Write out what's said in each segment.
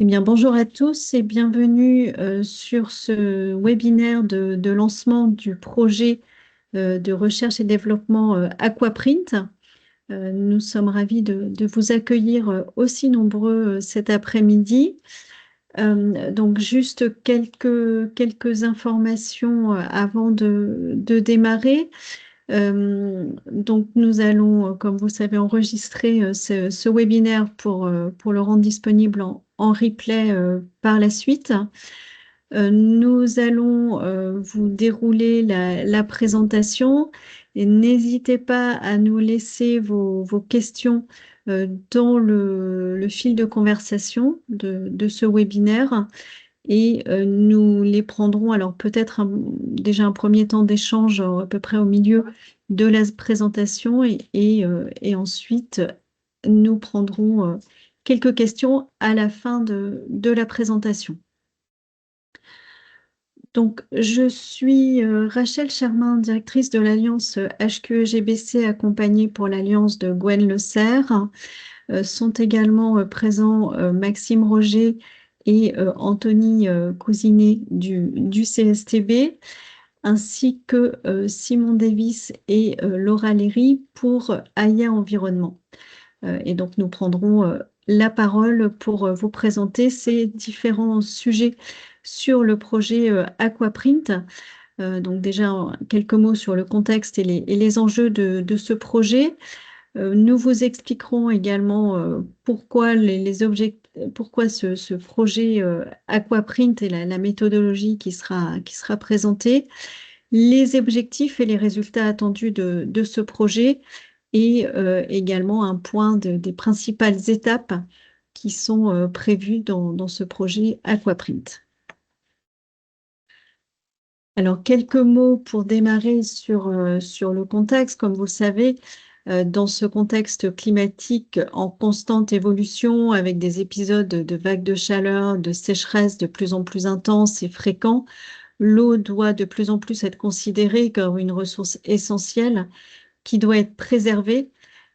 Eh bien, bonjour à tous et bienvenue sur ce webinaire de lancement du projet de recherche et développement Aquaprint. Nous sommes ravis de vous accueillir aussi nombreux cet après-midi. Donc, juste quelques informations avant de démarrer. Donc, nous allons, comme vous savez, enregistrer ce webinaire pour le rendre disponible en replay par la suite. Nous allons vous dérouler la présentation et n'hésitez pas à nous laisser vos questions dans le fil de conversation de ce webinaire et nous les prendrons, alors peut-être déjà un premier temps d'échange à peu près au milieu de la présentation et ensuite nous prendrons quelques questions à la fin de la présentation. Donc, je suis Rachel Chermain, directrice de l'Alliance HQE-GBC, accompagnée pour l'Alliance de Gwen Le Serre. Sont également présents Maxime Roger et Anthony Cousinet du CSTB, ainsi que Simon Davis et Laura Léry pour AIA Environnement. Et donc, nous prendrons la parole pour vous présenter ces différents sujets sur le projet Aquaprint. Donc déjà, quelques mots sur le contexte et les enjeux de ce projet. Nous vous expliquerons également pourquoi pourquoi ce projet Aquaprint et la méthodologie qui sera présentée, les objectifs et les résultats attendus de ce projet et également un point des principales étapes qui sont prévues dans ce projet Aquaprint. Alors, quelques mots pour démarrer sur le contexte. Comme vous le savez, dans ce contexte climatique en constante évolution, avec des épisodes de vagues de chaleur, de sécheresse de plus en plus intenses et fréquents, l'eau doit de plus en plus être considérée comme une ressource essentielle qui doit être préservée,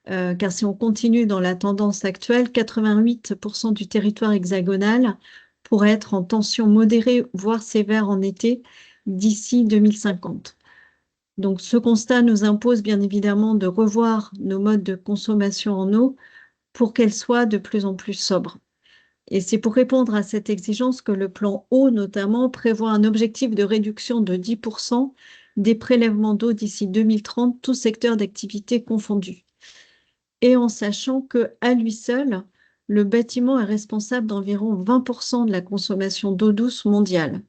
car si on continue dans la tendance actuelle, 88% du territoire hexagonal pourrait être en tension modérée, voire sévère en été, d'ici 2050. Donc, ce constat nous impose bien évidemment de revoir nos modes de consommation en eau pour qu'elles soient de plus en plus sobres. Et c'est pour répondre à cette exigence que le plan eau, notamment, prévoit un objectif de réduction de 10% des prélèvements d'eau d'ici 2030, tous secteurs d'activité confondus. Et en sachant qu'à lui seul, le bâtiment est responsable d'environ 20% de la consommation d'eau douce mondiale.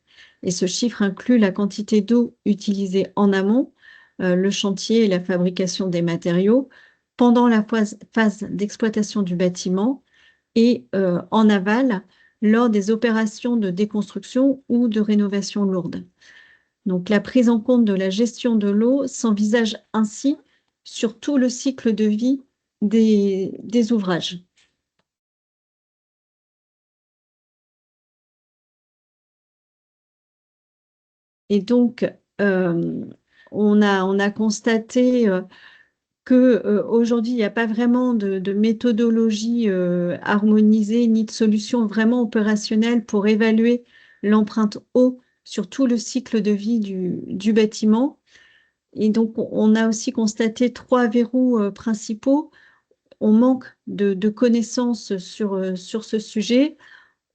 Et ce chiffre inclut la quantité d'eau utilisée en amont, le chantier et la fabrication des matériaux, pendant la phase d'exploitation du bâtiment et en aval, lors des opérations de déconstruction ou de rénovation lourde. Donc, la prise en compte de la gestion de l'eau s'envisage ainsi sur tout le cycle de vie des ouvrages. Et donc, on a constaté qu'aujourd'hui, il n'y a pas vraiment de méthodologie harmonisée ni de solution vraiment opérationnelle pour évaluer l'empreinte eau sur tout le cycle de vie du bâtiment. Et donc, on a aussi constaté trois verrous principaux. On manque de connaissances sur ce sujet.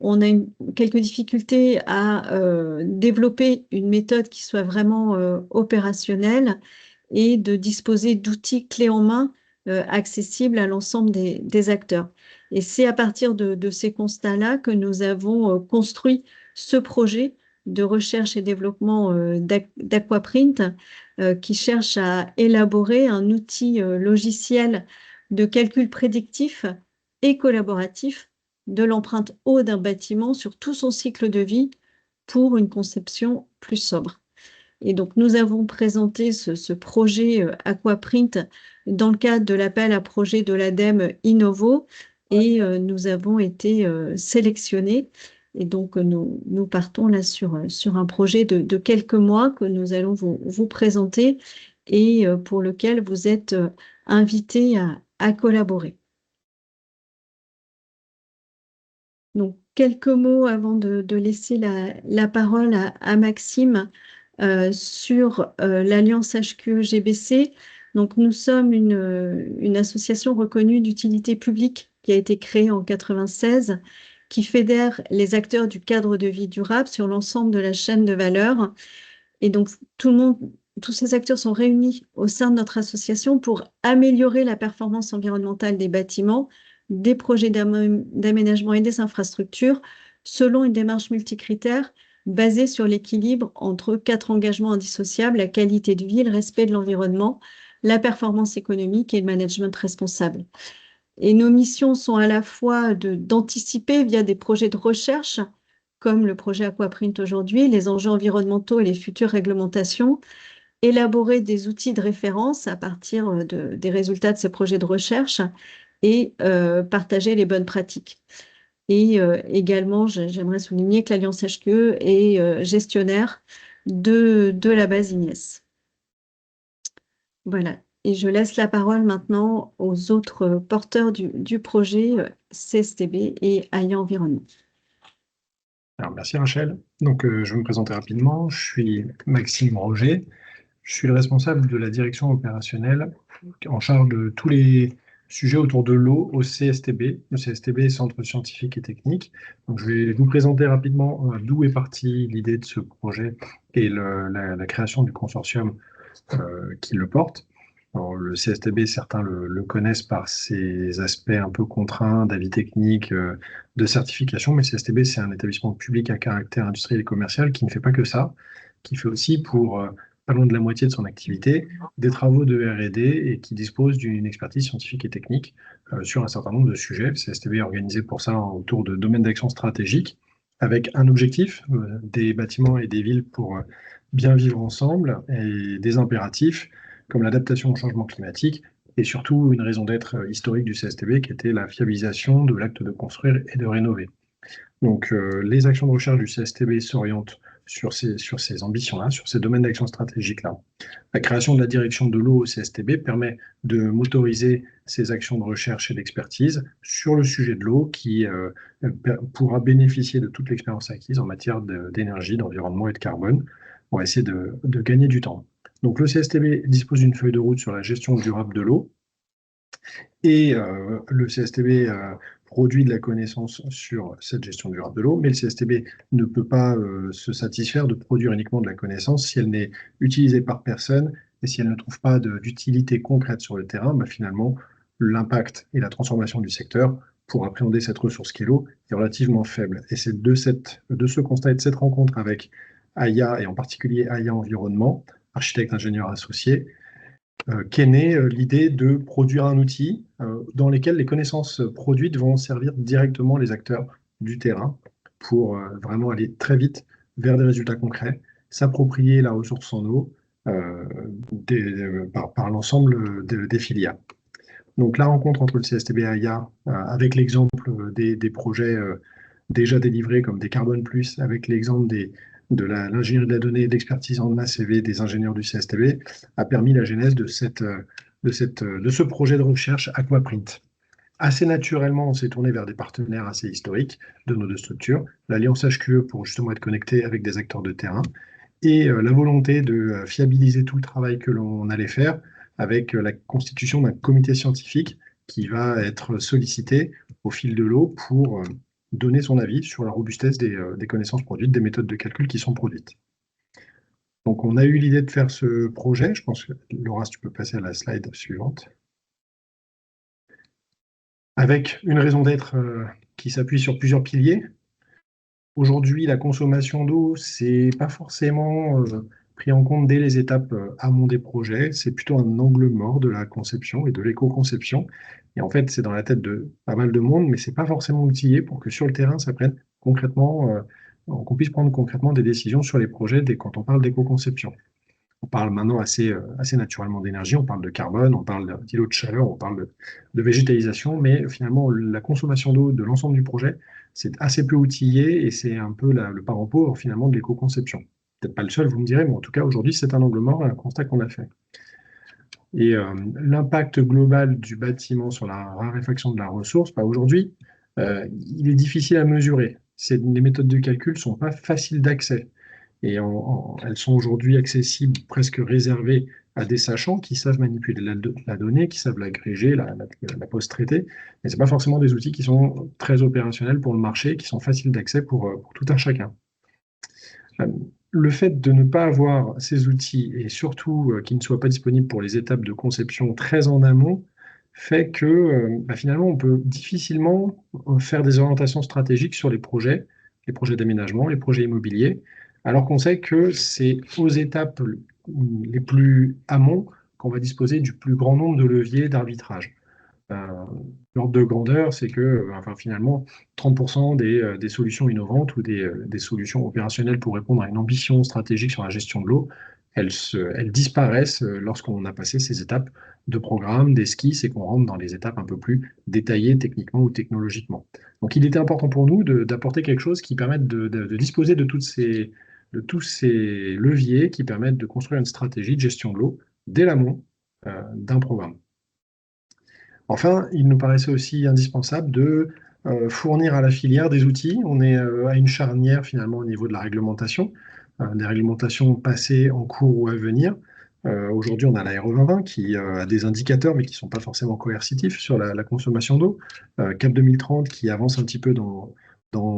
On a quelques difficultés à développer une méthode qui soit vraiment opérationnelle et de disposer d'outils clés en main accessibles à l'ensemble des acteurs. Et c'est à partir de ces constats-là que nous avons construit ce projet de recherche et développement d'Aquaprint qui cherche à élaborer un outil logiciel de calcul prédictif et collaboratif de l'empreinte eau d'un bâtiment sur tout son cycle de vie pour une conception plus sobre. Et donc, nous avons présenté ce projet Aquaprint dans le cadre de l'appel à projet de l'ADEME Innovo et nous avons été sélectionnés. Et donc, nous partons là sur un projet de quelques mois que nous allons vous présenter et pour lequel vous êtes invités à collaborer. Donc, quelques mots avant de laisser la parole à Maxime sur l'Alliance HQE-GBC. Donc, nous sommes une association reconnue d'utilité publique qui a été créée en 96, qui fédère les acteurs du cadre de vie durable sur l'ensemble de la chaîne de valeur. Et donc, tout le monde, tous ces acteurs sont réunis au sein de notre association pour améliorer la performance environnementale des bâtiments, des projets d'aménagement et des infrastructures, selon une démarche multicritère basée sur l'équilibre entre 4 engagements indissociables: la qualité de vie, le respect de l'environnement, la performance économique et le management responsable. Et nos missions sont à la fois d'anticiper via des projets de recherche, comme le projet Aquaprint aujourd'hui, les enjeux environnementaux et les futures réglementations, élaborer des outils de référence à partir des résultats de ces projets de recherche et partager les bonnes pratiques. Et également, j'aimerais souligner que l'Alliance HQE est gestionnaire de la base INES. Voilà. Et je laisse la parole maintenant aux autres porteurs du projet CSTB et AIA Environnement. Alors, merci Rachel. Donc, je vais me présenter rapidement. Je suis Maxime Roger. Je suis le responsable de la direction opérationnelle en charge de tous les sujets autour de l'eau au CSTB. Le CSTB, Centre scientifique et technique. Donc, je vais vous présenter rapidement d'où est partie l'idée de ce projet et la création du consortium qui le porte. Alors, le CSTB, certains le connaissent par ses aspects un peu contraints d'avis techniques, de certification, mais le CSTB, c'est un établissement public à caractère industriel et commercial qui ne fait pas que ça, qui fait aussi pour pas loin de la moitié de son activité des travaux de R&D et qui dispose d'une expertise scientifique et technique sur un certain nombre de sujets. Le CSTB est organisé pour ça autour de domaines d'action stratégiques avec un objectif, des bâtiments et des villes pour bien vivre ensemble, et des impératifs comme l'adaptation au changement climatique, et surtout une raison d'être historique du CSTB qui était la fiabilisation de l'acte de construire et de rénover. Donc les actions de recherche du CSTB s'orientent sur ces ambitions-là, sur ces domaines d'action stratégiques-là. La création de la direction de l'eau au CSTB permet de motoriser ces actions de recherche et d'expertise sur le sujet de l'eau qui pourra bénéficier de toute l'expérience acquise en matière d'énergie, d'environnement et de carbone. On va essayer de gagner du temps. Donc le CSTB dispose d'une feuille de route sur la gestion durable de l'eau et le CSTB produit de la connaissance sur cette gestion durable de l'eau, mais le CSTB ne peut pas se satisfaire de produire uniquement de la connaissance si elle n'est utilisée par personne et si elle ne trouve pas d'utilité concrète sur le terrain. Bah, finalement, l'impact et la transformation du secteur pour appréhender cette ressource qu'est l'eau est relativement faible. Et c'est de ce constat et de cette rencontre avec AIA, et en particulier AIA Environnement, architecte ingénieur associé, qu'est née l'idée de produire un outil dans lequel les connaissances produites vont servir directement les acteurs du terrain pour vraiment aller très vite vers des résultats concrets, s'approprier la ressource en eau par l'ensemble des filières. Donc la rencontre entre le CSTB et AIA, avec l'exemple des projets déjà délivrés comme des Carbone Plus, avec l'exemple de l'ingénierie de la donnée et de l'expertise en ACV des ingénieurs du CSTB, a permis la genèse de ce projet de recherche Aquaprint. Assez naturellement, on s'est tourné vers des partenaires assez historiques de nos deux structures, l'Alliance HQE pour justement être connecté avec des acteurs de terrain, et la volonté de fiabiliser tout le travail que l'on allait faire avec la constitution d'un comité scientifique qui va être sollicité au fil de l'eau pour donner son avis sur la robustesse des connaissances produites, des méthodes de calcul qui sont produites. Donc on a eu l'idée de faire ce projet. Je pense que Laura, si tu peux passer à la slide suivante. Avec une raison d'être qui s'appuie sur plusieurs piliers. Aujourd'hui, la consommation d'eau, c'est pas forcément pris en compte dès les étapes amont des projets. C'est plutôt un angle mort de la conception et de l'éco-conception. Et en fait, c'est dans la tête de pas mal de monde, mais c'est pas forcément outillé pour que sur le terrain, ça prenne concrètement, qu'on puisse prendre concrètement des décisions sur les projets quand on parle d'éco-conception. On parle maintenant assez naturellement d'énergie, on parle de carbone, on parle d'îlots de chaleur, on parle de végétalisation, mais finalement, la consommation d'eau de l'ensemble du projet, c'est assez peu outillé et c'est un peu le parent pauvre finalement de l'éco-conception. Peut-être pas le seul, vous me direz, mais en tout cas, aujourd'hui, c'est un angle mort et un constat qu'on a fait. Et l'impact global du bâtiment sur la raréfaction de la ressource, pas aujourd'hui, il est difficile à mesurer. Les méthodes de calcul ne sont pas faciles d'accès. Et elles sont aujourd'hui accessibles, presque réservées à des sachants qui savent manipuler la donnée, qui savent l'agréger, la post-traiter. Mais ce pas forcément des outils qui sont très opérationnels pour le marché, qui sont faciles d'accès pour tout un chacun. Le fait de ne pas avoir ces outils et surtout qu'ils ne soient pas disponibles pour les étapes de conception très en amont fait que finalement on peut difficilement faire des orientations stratégiques sur les projets d'aménagement, les projets immobiliers, alors qu'on sait que c'est aux étapes les plus amont qu'on va disposer du plus grand nombre de leviers d'arbitrage. L'ordre de grandeur, c'est que finalement, 30% des solutions innovantes ou des solutions opérationnelles pour répondre à une ambition stratégique sur la gestion de l'eau, elles disparaissent lorsqu'on a passé ces étapes de programme, d'esquisse et qu'on rentre dans les étapes un peu plus détaillées techniquement ou technologiquement. Donc il était important pour nous d'apporter quelque chose qui permette de disposer de tous ces leviers qui permettent de construire une stratégie de gestion de l'eau dès l'amont d'un programme. Enfin, il nous paraissait aussi indispensable de fournir à la filière des outils. On est à une charnière finalement au niveau de la réglementation, des réglementations passées, en cours ou à venir. Aujourd'hui, on a la RE 2020 qui a des indicateurs, mais qui ne sont pas forcément coercitifs sur la consommation d'eau. CAP 2030 qui avance un petit peu dans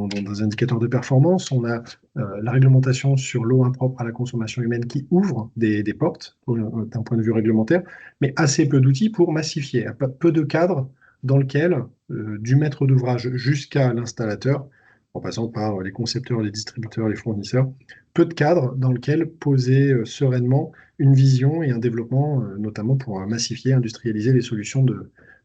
des indicateurs de performance. On a la réglementation sur l'eau impropre à la consommation humaine qui ouvre des portes d'un point de vue réglementaire, mais assez peu d'outils pour massifier, peu de cadres dans lequel, du maître d'ouvrage jusqu'à l'installateur, en passant par les concepteurs, les distributeurs, les fournisseurs, peu de cadres dans lequel poser sereinement une vision et un développement, notamment pour massifier, industrialiser les solutions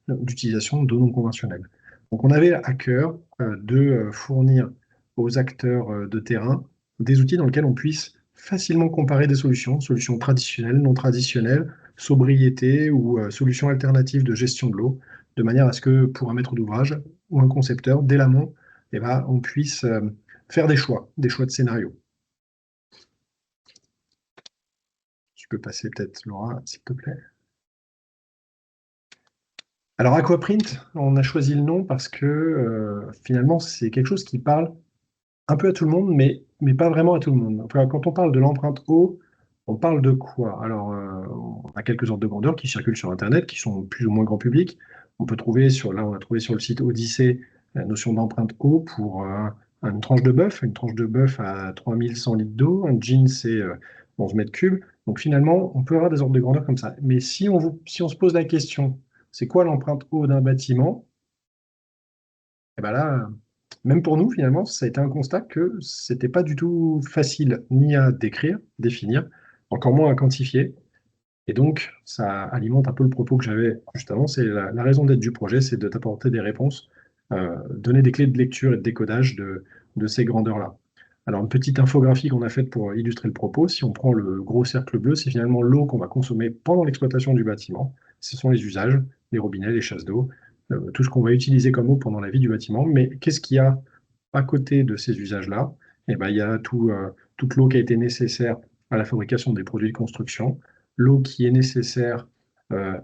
d'utilisation d'eau non conventionnelle. Donc on avait à cœur de fournir aux acteurs de terrain des outils dans lesquels on puisse facilement comparer des solutions traditionnelles, non traditionnelles, sobriété ou solutions alternatives de gestion de l'eau, de manière à ce que pour un maître d'ouvrage ou un concepteur, dès l'amont, on puisse faire des choix de scénarios. Tu peux passer peut-être, Laura, s'il te plaît. Alors Aquaprint, on a choisi le nom parce que finalement c'est quelque chose qui parle un peu à tout le monde, mais pas vraiment à tout le monde. Enfin, quand on parle de l'empreinte eau, on parle de quoi? Alors, on a quelques ordres de grandeur qui circulent sur Internet, qui sont plus ou moins grand public. On peut trouver on a trouvé sur le site Odyssée la notion d'empreinte eau pour une tranche de bœuf. Une tranche de bœuf à 3100 litres d'eau. Un jean, c'est 11 mètres cubes. Donc finalement, on peut avoir des ordres de grandeur comme ça. Mais si on se pose la question, c'est quoi l'empreinte eau d'un bâtiment? Et bien là, même pour nous, finalement, ça a été un constat que c'était pas du tout facile ni à décrire, définir, encore moins à quantifier. Et donc, ça alimente un peu le propos que j'avais juste avant. C'est la raison d'être du projet, c'est de t'apporter des réponses, donner des clés de lecture et de décodage de ces grandeurs-là. Alors, une petite infographie qu'on a faite pour illustrer le propos, si on prend le gros cercle bleu, c'est finalement l'eau qu'on va consommer pendant l'exploitation du bâtiment. Ce sont les usages, les robinets, les chasses d'eau, tout ce qu'on va utiliser comme eau pendant la vie du bâtiment. Mais qu'est-ce qu'il y a à côté de ces usages-là? Eh ben, il y a toute l'eau qui a été nécessaire à la fabrication des produits de construction, l'eau qui est nécessaire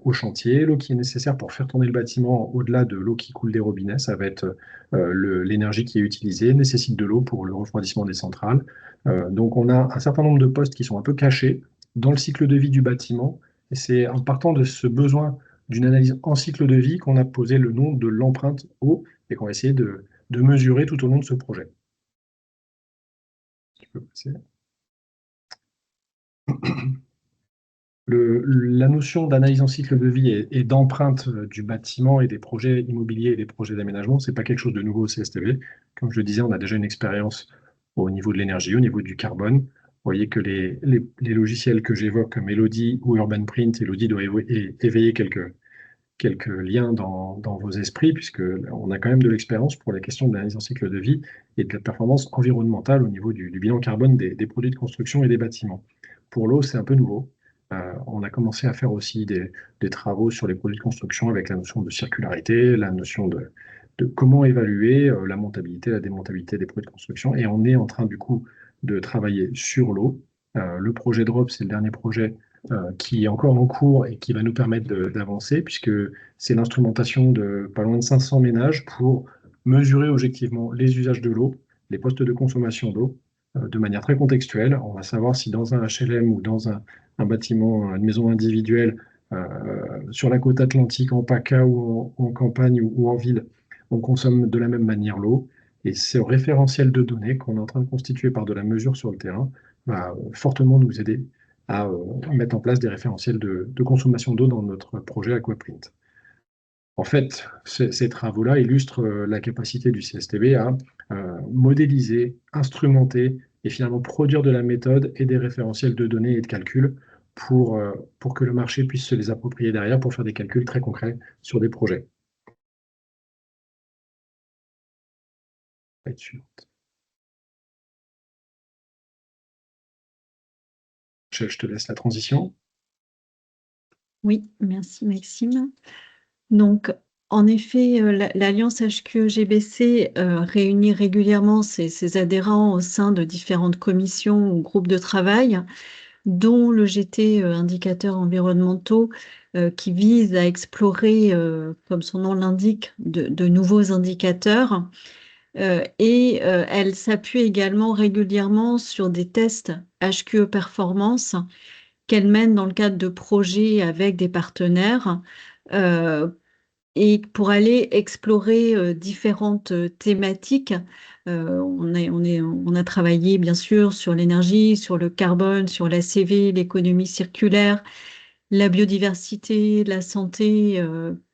au chantier, l'eau qui est nécessaire pour faire tourner le bâtiment au-delà de l'eau qui coule des robinets. Ça va être l'énergie qui est utilisée, nécessite de l'eau pour le refroidissement des centrales. Donc on a un certain nombre de postes qui sont un peu cachés dans le cycle de vie du bâtiment. Et c'est en partant de ce besoin d'une analyse en cycle de vie qu'on a posé le nom de l'empreinte eau et qu'on va essayer de mesurer tout au long de ce projet. Tu peux passer. La notion d'analyse en cycle de vie et d'empreinte du bâtiment et des projets immobiliers et des projets d'aménagement, ce n'est pas quelque chose de nouveau au CSTV. Comme je le disais, on a déjà une expérience au niveau de l'énergie, au niveau du carbone. Vous voyez que les logiciels que j'évoque comme Elodie ou UrbanPrint, Elodie doit éveiller quelques liens dans vos esprits, puisqu'on a quand même de l'expérience pour les questions de l'analyse en cycle de vie et de la performance environnementale au niveau du bilan carbone des produits de construction et des bâtiments. Pour l'eau, c'est un peu nouveau. On a commencé à faire aussi des travaux sur les produits de construction avec la notion de circularité, la notion de comment évaluer la montabilité, la démontabilité des produits de construction. Et on est en train, du coup, de travailler sur l'eau. Le projet DROP, c'est le dernier projet qui est encore en cours et qui va nous permettre d'avancer, puisque c'est l'instrumentation de pas loin de 500 ménages pour mesurer objectivement les usages de l'eau, les postes de consommation d'eau, de manière très contextuelle. On va savoir si dans un HLM ou dans un bâtiment, une maison individuelle, sur la côte atlantique, en PACA ou en campagne ou en ville, on consomme de la même manière l'eau. Et ce référentiel de données qu'on est en train de constituer par de la mesure sur le terrain va fortement nous aider à mettre en place des référentiels de consommation d'eau dans notre projet Aquaprint. En fait, ces travaux-là illustrent la capacité du CSTB à modéliser, instrumenter et finalement produire de la méthode et des référentiels de données et de calculs pour que le marché puisse se les approprier derrière pour faire des calculs très concrets sur des projets. Slide suivante. Je te laisse la transition. Oui, merci Maxime. Donc, en effet, l'Alliance HQE-GBC réunit régulièrement ses adhérents au sein de différentes commissions ou groupes de travail, dont le GT indicateurs environnementaux, qui vise à explorer, comme son nom l'indique, de nouveaux indicateurs. Elle s'appuie également régulièrement sur des tests HQE Performance qu'elle mène dans le cadre de projets avec des partenaires, euh, et pour aller explorer différentes thématiques. On a travaillé bien sûr sur l'énergie, sur le carbone, sur l'ACV, l'économie circulaire, la biodiversité, la santé,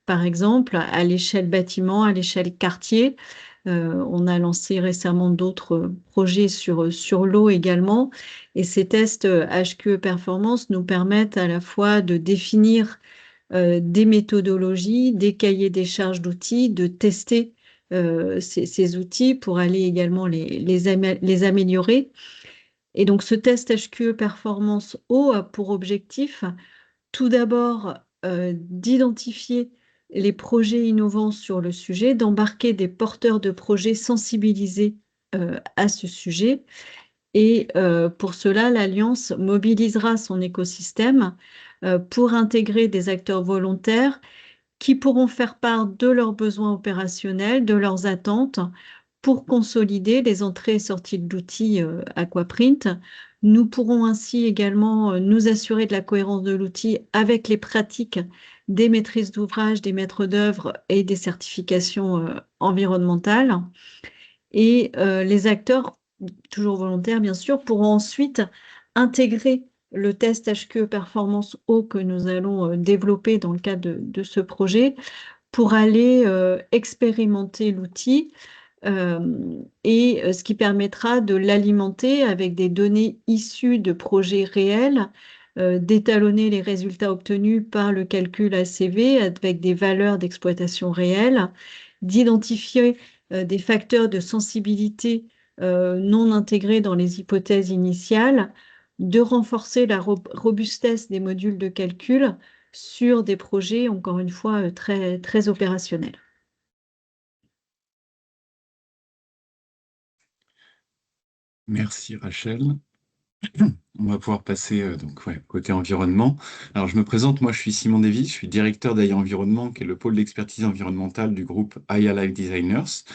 par exemple, à l'échelle bâtiment, à l'échelle quartier. On a lancé récemment d'autres projets sur l'eau également. Et ces tests HQE Performance nous permettent à la fois de définir des méthodologies, des cahiers des charges d'outils, de tester ces outils pour aller également les améliorer. Et donc ce test HQE Performance eau a pour objectif tout d'abord d'identifier les projets innovants sur le sujet, d'embarquer des porteurs de projets sensibilisés à ce sujet. Et pour cela, l'Alliance mobilisera son écosystème pour intégrer des acteurs volontaires qui pourront faire part de leurs besoins opérationnels, de leurs attentes pour consolider les entrées et sorties de l'outil Aquaprint. Nous pourrons ainsi également nous assurer de la cohérence de l'outil avec les pratiques des maîtrises d'ouvrage, des maîtres d'œuvre et des certifications environnementales. Et les acteurs, toujours volontaires bien sûr, pourront ensuite intégrer le test HQE Performance eau que nous allons développer dans le cadre de ce projet pour aller expérimenter l'outil, ce qui permettra de l'alimenter avec des données issues de projets réels, d'étalonner les résultats obtenus par le calcul ACV avec des valeurs d'exploitation réelles, d'identifier des facteurs de sensibilité non intégrés dans les hypothèses initiales, de renforcer la robustesse des modules de calcul sur des projets, encore une fois, très, très opérationnels. Merci Rachel. On va pouvoir passer côté environnement. Alors je me présente, moi je suis Simon Davis, je suis directeur d'AIA Environnement, qui est le pôle d'expertise environnementale du groupe AIA Life Designers.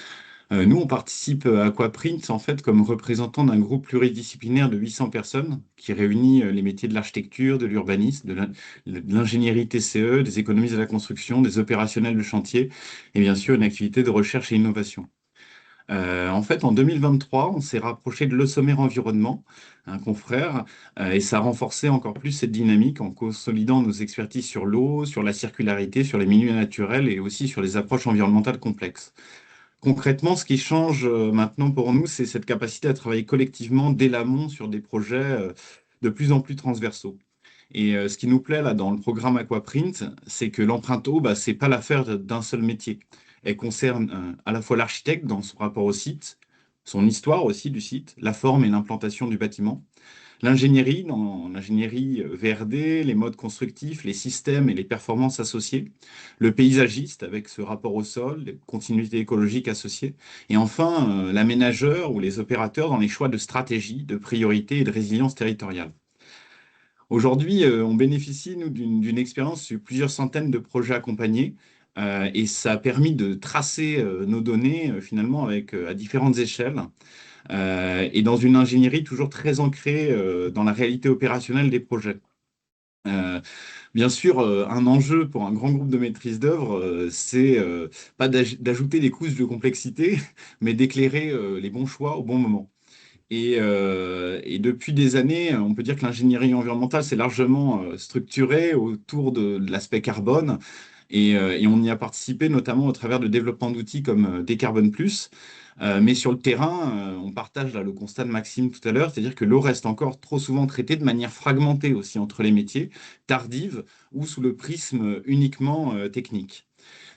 Nous, on participe à Aquaprint en fait comme représentant d'un groupe pluridisciplinaire de 800 personnes qui réunit les métiers de l'architecture, de l'urbanisme, de l'ingénierie TCE, des économistes de la construction, des opérationnels de chantier et bien sûr une activité de recherche et innovation. En fait, en 2023, on s'est rapproché de Le Sommer Environnement, un confrère, et ça a renforcé encore plus cette dynamique en consolidant nos expertises sur l'eau, sur la circularité, sur les milieux naturels et aussi sur les approches environnementales complexes. Concrètement, ce qui change maintenant pour nous, c'est cette capacité à travailler collectivement dès l'amont sur des projets de plus en plus transversaux. Et ce qui nous plaît là dans le programme Aquaprint, c'est que l'empreinte eau, bah, c'est pas l'affaire d'un seul métier. Elle concerne à la fois l'architecte dans son rapport au site, son histoire aussi du site, la forme et l'implantation du bâtiment, l'ingénierie dans l'ingénierie VRD, les modes constructifs, les systèmes et les performances associées, le paysagiste avec ce rapport au sol, les continuités écologiques associées, et enfin l'aménageur ou les opérateurs dans les choix de stratégie, de priorité et de résilience territoriale. Aujourd'hui, on bénéficie, nous, d'une expérience sur plusieurs centaines de projets accompagnés, et ça a permis de tracer nos données finalement à différentes échelles et dans une ingénierie toujours très ancrée dans la réalité opérationnelle des projets. Euh, Bien sûr, un enjeu pour un grand groupe de maîtrise d'œuvre, c'est pas d'ajouter des couches de complexité, mais d'éclairer les bons choix au bon moment. Et depuis des années, on peut dire que l'ingénierie environnementale s'est largement structurée autour de l'aspect carbone. Et on y a participé notamment au travers de développement d'outils comme Décarbone Plus. Mais sur le terrain, on partage là, le constat de Maxime tout à l'heure, c'est-à-dire que l'eau reste encore trop souvent traitée de manière fragmentée aussi entre les métiers, tardive ou sous le prisme uniquement technique.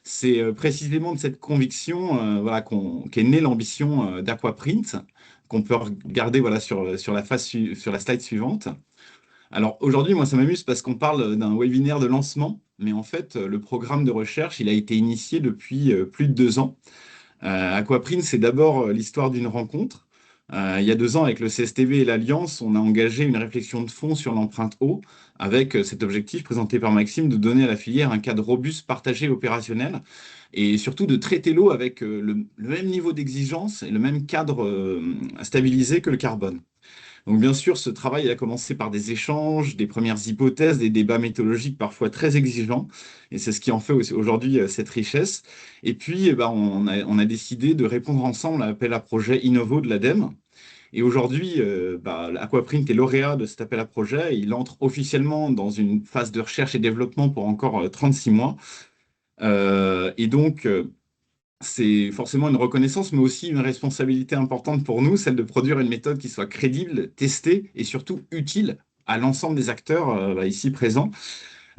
C'est précisément de cette conviction voilà, qu'est née l'ambition d'Aquaprint, qu'on peut regarder voilà, sur la slide suivante. Alors aujourd'hui, moi, ça m'amuse parce qu'on parle d'un webinaire de lancement, mais en fait, le programme de recherche, il a été initié depuis plus de 2 ans. Aquaprint, c'est d'abord l'histoire d'une rencontre. Il y a 2 ans, avec le CSTV et l'Alliance, on a engagé une réflexion de fond sur l'empreinte eau, avec cet objectif présenté par Maxime de donner à la filière un cadre robuste, partagé et opérationnel, et surtout de traiter l'eau avec le même niveau d'exigence et le même cadre stabilisé que le carbone. Donc bien sûr, ce travail a commencé par des échanges, des premières hypothèses, des débats méthodologiques parfois très exigeants, et c'est ce qui en fait aujourd'hui cette richesse. Et puis, on a décidé de répondre ensemble à l'appel à projet Innovo de l'ADEME. Et aujourd'hui, Aquaprint est lauréat de cet appel à projet. Il entre officiellement dans une phase de recherche et développement pour encore 36 mois. Et donc, c'est forcément une reconnaissance, mais aussi une responsabilité importante pour nous, celle de produire une méthode qui soit crédible, testée et surtout utile à l'ensemble des acteurs ici présents.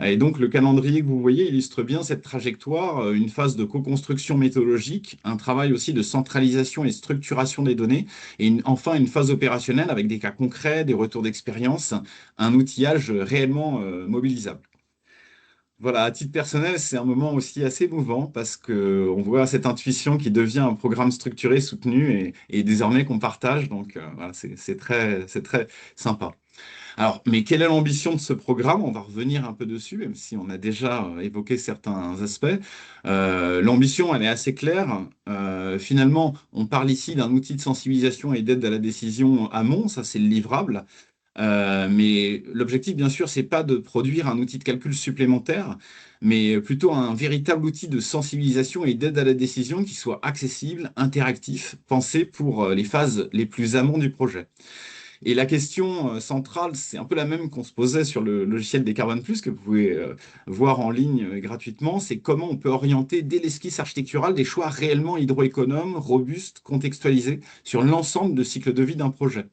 Et donc, le calendrier que vous voyez illustre bien cette trajectoire, une phase de co-construction méthodologique, un travail aussi de centralisation et structuration des données, et enfin une phase opérationnelle avec des cas concrets, des retours d'expérience, un outillage réellement mobilisable. Voilà, à titre personnel, c'est un moment aussi assez émouvant parce que on voit cette intuition qui devient un programme structuré, soutenu et désormais qu'on partage. Donc voilà, c'est très sympa. Alors, mais quelle est l'ambition de ce programme? On va revenir un peu dessus, même si on a déjà évoqué certains aspects. L'ambition, elle est assez claire. Finalement, on parle ici d'un outil de sensibilisation et d'aide à la décision amont, ça c'est le livrable. Mais l'objectif, bien sûr, c'est pas de produire un outil de calcul supplémentaire, mais plutôt un véritable outil de sensibilisation et d'aide à la décision qui soit accessible, interactif, pensé pour les phases les plus amont du projet. Et la question centrale, c'est un peu la même qu'on se posait sur le logiciel des Carbone Plus, que vous pouvez voir en ligne gratuitement, c'est comment on peut orienter dès l'esquisse architecturale des choix réellement hydroéconomes, robustes, contextualisés sur l'ensemble de cycle de vie d'un projet.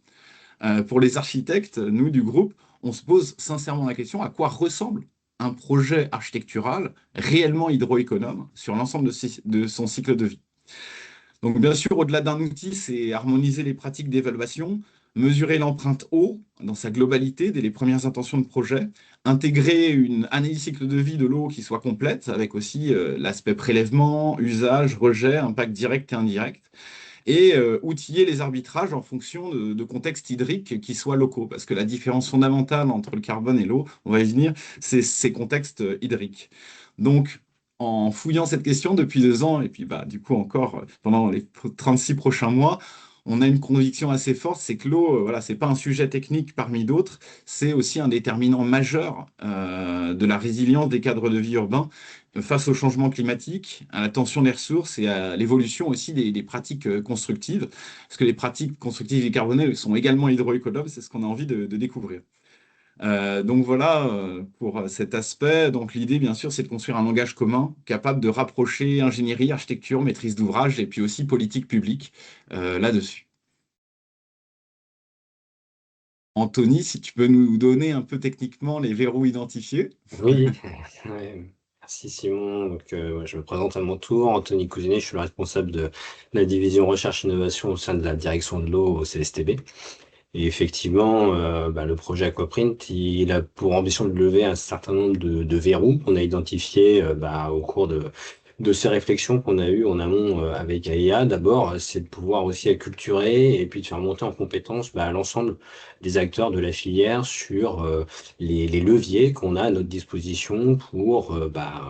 Pour les architectes, nous du groupe, on se pose sincèrement la question à quoi ressemble un projet architectural réellement hydroéconome sur l'ensemble de son cycle de vie. Donc bien sûr, au-delà d'un outil, c'est harmoniser les pratiques d'évaluation, mesurer l'empreinte eau dans sa globalité dès les premières intentions de projet, intégrer une analyse cycle de vie de l'eau qui soit complète, avec aussi l'aspect prélèvement, usage, rejet, impact direct et indirect, et outiller les arbitrages en fonction de contextes hydriques qui soient locaux. Parce que la différence fondamentale entre le carbone et l'eau, on va y venir, c'est ces contextes hydriques. Donc, en fouillant cette question depuis 2 ans, et puis du coup encore pendant les 36 prochains mois, on a une conviction assez forte, c'est que l'eau, voilà, c'est pas un sujet technique parmi d'autres, c'est aussi un déterminant majeur de la résilience des cadres de vie urbains face au changement climatique, à la tension des ressources et à l'évolution aussi des pratiques constructives, parce que les pratiques constructives décarbonées sont également hydroéconomes, c'est ce qu'on a envie de découvrir. Donc voilà pour cet aspect. Donc l'idée, bien sûr, c'est de construire un langage commun capable de rapprocher ingénierie, architecture, maîtrise d'ouvrage et puis aussi politique publique là-dessus. Anthony, si tu peux nous donner un peu techniquement les verrous identifiés. Oui, ouais, merci Simon. Donc, ouais, je me présente à mon tour. Anthony Cousinet, je suis le responsable de la division recherche-innovation au sein de la direction de l'eau au CSTB. Et effectivement, le projet Aquaprint, il a pour ambition de lever un certain nombre de verrous qu'on a identifiés au cours de ces réflexions qu'on a eues en amont avec AIA. D'abord, c'est de pouvoir aussi acculturer et puis de faire monter en compétence l'ensemble des acteurs de la filière sur les leviers qu'on a à notre disposition pour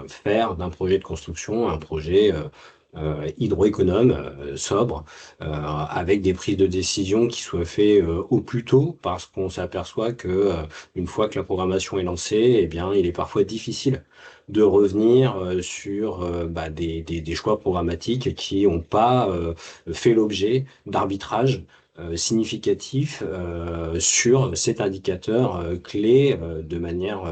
faire d'un projet de construction un projet hydroéconome, sobre, avec des prises de décision qui soient faites au plus tôt, parce qu'on s'aperçoit que une fois que la programmation est lancée, eh bien, il est parfois difficile de revenir sur des choix programmatiques qui n'ont pas fait l'objet d'arbitrage significatif sur cet indicateur clé de manière,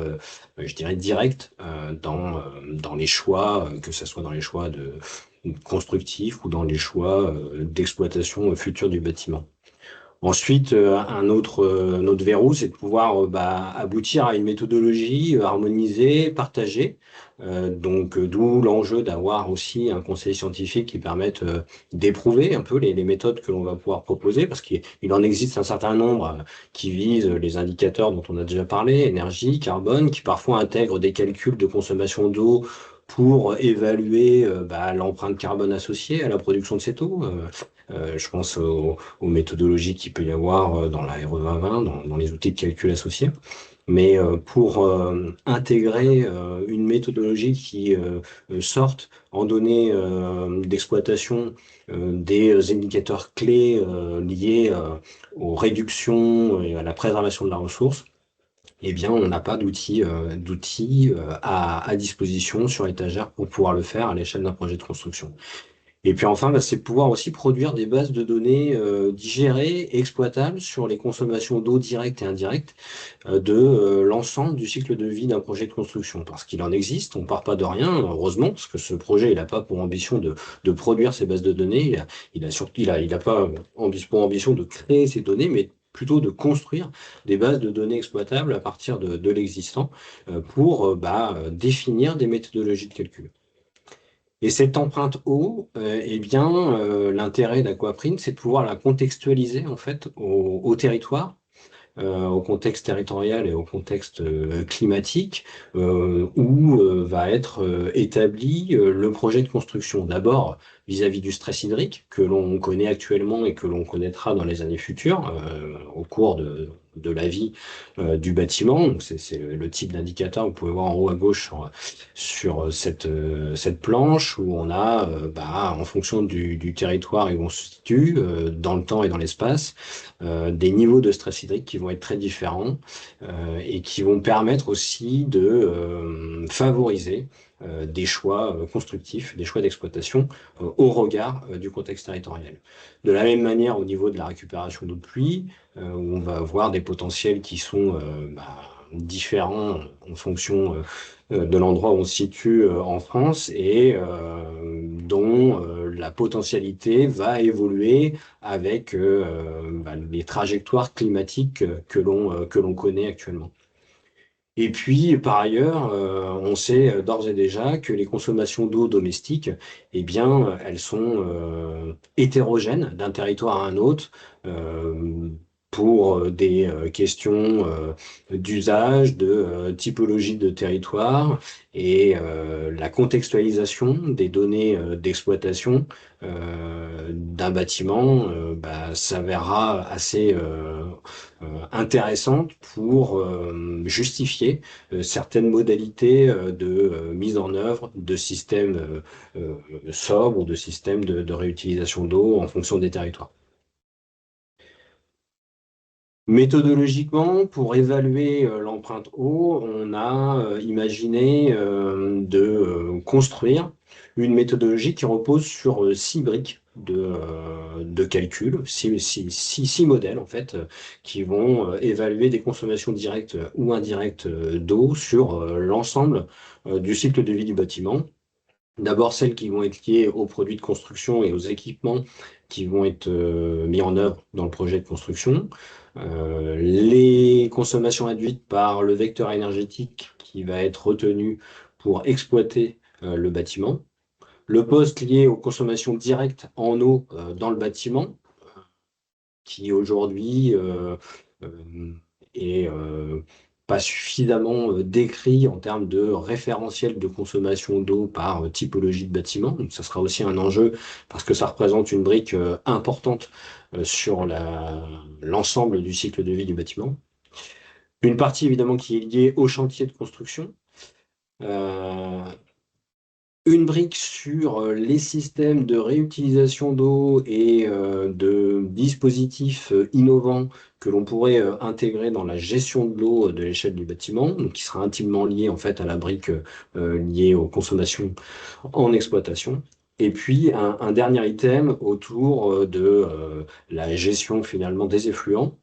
je dirais, directe dans les choix, que ce soit dans les choix constructifs ou dans les choix d'exploitation future du bâtiment. Ensuite, un autre verrou, c'est de pouvoir aboutir à une méthodologie harmonisée, partagée. D'où l'enjeu d'avoir aussi un conseil scientifique qui permette d'éprouver un peu les méthodes que l'on va pouvoir proposer, parce qu'il en existe un certain nombre qui visent les indicateurs dont on a déjà parlé, énergie, carbone, qui parfois intègrent des calculs de consommation d'eau pour évaluer l'empreinte carbone associée à la production de cette eau. Je pense aux méthodologies qu'il peut y avoir dans la RE 2020, dans les outils de calcul associés. Mais pour intégrer une méthodologie qui sorte en données d'exploitation des indicateurs clés liés aux réductions et à la préservation de la ressource, eh bien, on n'a pas d'outils à disposition sur étagère pour pouvoir le faire à l'échelle d'un projet de construction. Et puis enfin, c'est de pouvoir aussi produire des bases de données digérées et exploitables sur les consommations d'eau directes et indirectes de l'ensemble du cycle de vie d'un projet de construction. Parce qu'il en existe, on part pas de rien, heureusement, parce que ce projet, il n'a pas pour ambition de produire ces bases de données, il a pas pour ambition de créer ces données, mais plutôt de construire des bases de données exploitables à partir de l'existant pour définir des méthodologies de calcul. Et cette empreinte eau, l'intérêt d'Aquaprint, c'est de pouvoir la contextualiser en fait au territoire, au contexte territorial et au contexte climatique, où va être établi le projet de construction. D'abord, vis-à-vis du stress hydrique que l'on connaît actuellement et que l'on connaîtra dans les années futures, au cours de la vie du bâtiment. Donc, c'est le type d'indicateur que vous pouvez voir en haut à gauche sur cette planche où on a, en fonction du territoire et où on se situe, dans le temps et dans l'espace, des niveaux de stress hydrique qui vont être très différents et qui vont permettre aussi de favoriser des choix constructifs, des choix d'exploitation au regard du contexte territorial. De la même manière, au niveau de la récupération d'eau de pluie, où on va avoir des potentiels qui sont différents en fonction de l'endroit où on se situe en France et dont la potentialité va évoluer avec les trajectoires climatiques que l'on connaît actuellement. Et puis, par ailleurs, on sait d'ores et déjà que les consommations d'eau domestique, eh bien, elles sont hétérogènes d'un territoire à un autre pour des questions d'usage, de typologie de territoire et la contextualisation des données d'exploitation d'un bâtiment s'avérera assez intéressante pour justifier certaines modalités de mise en œuvre de systèmes sobres ou de systèmes de réutilisation d'eau en fonction des territoires. Méthodologiquement, pour évaluer l'empreinte eau, on a imaginé de construire une méthodologie qui repose sur 6 briques de calcul, 6 modèles en fait, qui vont évaluer des consommations directes ou indirectes d'eau sur l'ensemble du cycle de vie du bâtiment. D'abord, celles qui vont être liées aux produits de construction et aux équipements qui vont être mis en œuvre dans le projet de construction. Les consommations induites par le vecteur énergétique qui va être retenu pour exploiter le bâtiment. Le poste lié aux consommations directes en eau dans le bâtiment, qui aujourd'hui est pas suffisamment décrit en termes de référentiel de consommation d'eau par typologie de bâtiment. Donc ça sera aussi un enjeu parce que ça représente une brique importante sur l'ensemble du cycle de vie du bâtiment. Une partie évidemment qui est liée au chantier de construction. Euh, une brique sur les systèmes de réutilisation d'eau et de dispositifs innovants que l'on pourrait intégrer dans la gestion de l'eau de l'échelle du bâtiment, donc qui sera intimement lié en fait à la brique liée aux consommations en exploitation. Et puis un dernier item autour de la gestion finalement des effluents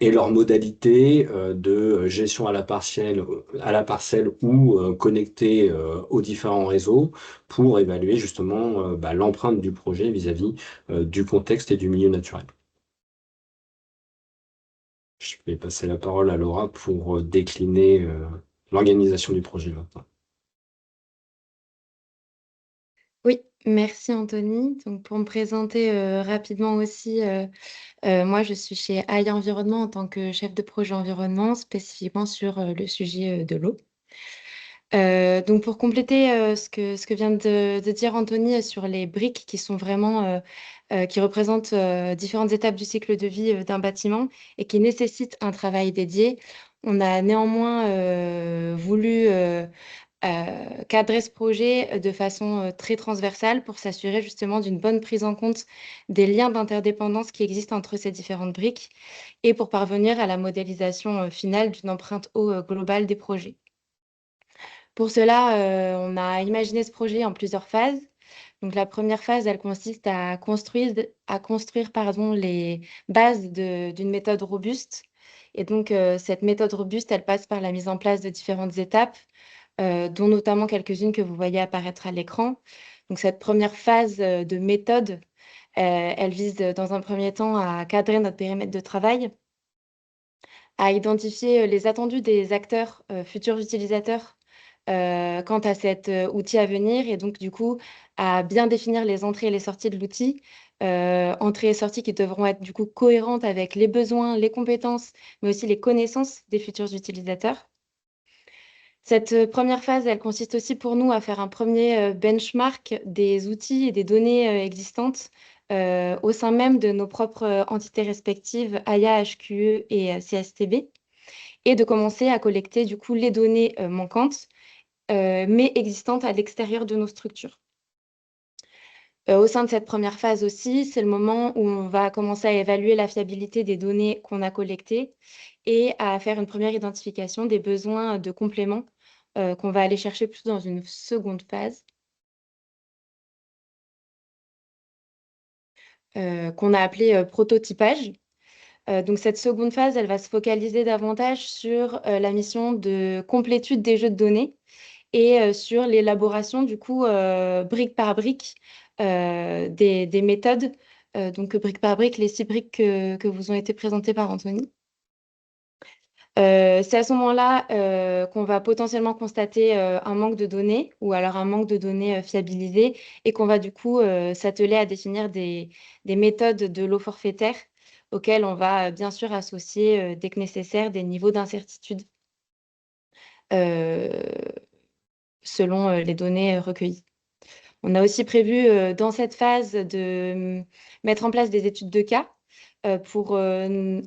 et leurs modalités de gestion à la parcelle ou connectées aux différents réseaux pour évaluer justement l'empreinte du projet vis-à-vis du contexte et du milieu naturel. Je vais passer la parole à Laura pour décliner l'organisation du projet maintenant. Oui, merci Anthony. Donc, pour me présenter rapidement aussi, moi je suis chez AI Environnement en tant que chef de projet environnement, spécifiquement sur le sujet de l'eau. Donc, pour compléter ce que vient de dire Anthony sur les briques qui sont vraiment qui représentent différentes étapes du cycle de vie d'un bâtiment et qui nécessitent un travail dédié, on a néanmoins voulu cadrer ce projet de façon très transversale pour s'assurer justement d'une bonne prise en compte des liens d'interdépendance qui existent entre ces différentes briques et pour parvenir à la modélisation finale d'une empreinte eau globale des projets. Pour cela, on a imaginé ce projet en plusieurs phases. Donc, la première phase, elle consiste à construire les bases d'une méthode robuste. Et donc, cette méthode robuste, elle passe par la mise en place de différentes étapes, dont notamment quelques-unes que vous voyez apparaître à l'écran. Donc, cette première phase de méthode, elle vise dans un premier temps à cadrer notre périmètre de travail, à identifier les attendus des acteurs, futurs utilisateurs, quant à cet outil à venir et donc du coup, à bien définir les entrées et les sorties de l'outil. Entrées et sorties qui devront être du coup cohérentes avec les besoins, les compétences, mais aussi les connaissances des futurs utilisateurs. Cette première phase, elle consiste aussi pour nous à faire un premier benchmark des outils et des données existantes au sein même de nos propres entités respectives, AIA, HQE et CSTB, et de commencer à collecter du coup les données manquantes, mais existantes à l'extérieur de nos structures. Au sein de cette première phase aussi, c'est le moment où on va commencer à évaluer la fiabilité des données qu'on a collectées et à faire une première identification des besoins de complément qu'on va aller chercher plus dans une seconde phase, qu'on a appelée prototypage. Donc cette seconde phase, elle va se focaliser davantage sur la mission de complétude des jeux de données et sur l'élaboration, du coup, brique par brique, des méthodes. Donc, brique par brique, les 6 briques que vous ont été présentées par Anthony. C'est à ce moment-là qu'on va potentiellement constater un manque de données ou alors un manque de données fiabilisées et qu'on va du coup s'atteler à définir des méthodes de l'eau forfaitaire auxquelles on va bien sûr associer, dès que nécessaire, des niveaux d'incertitude selon les données recueillies. On a aussi prévu dans cette phase de mettre en place des études de cas pour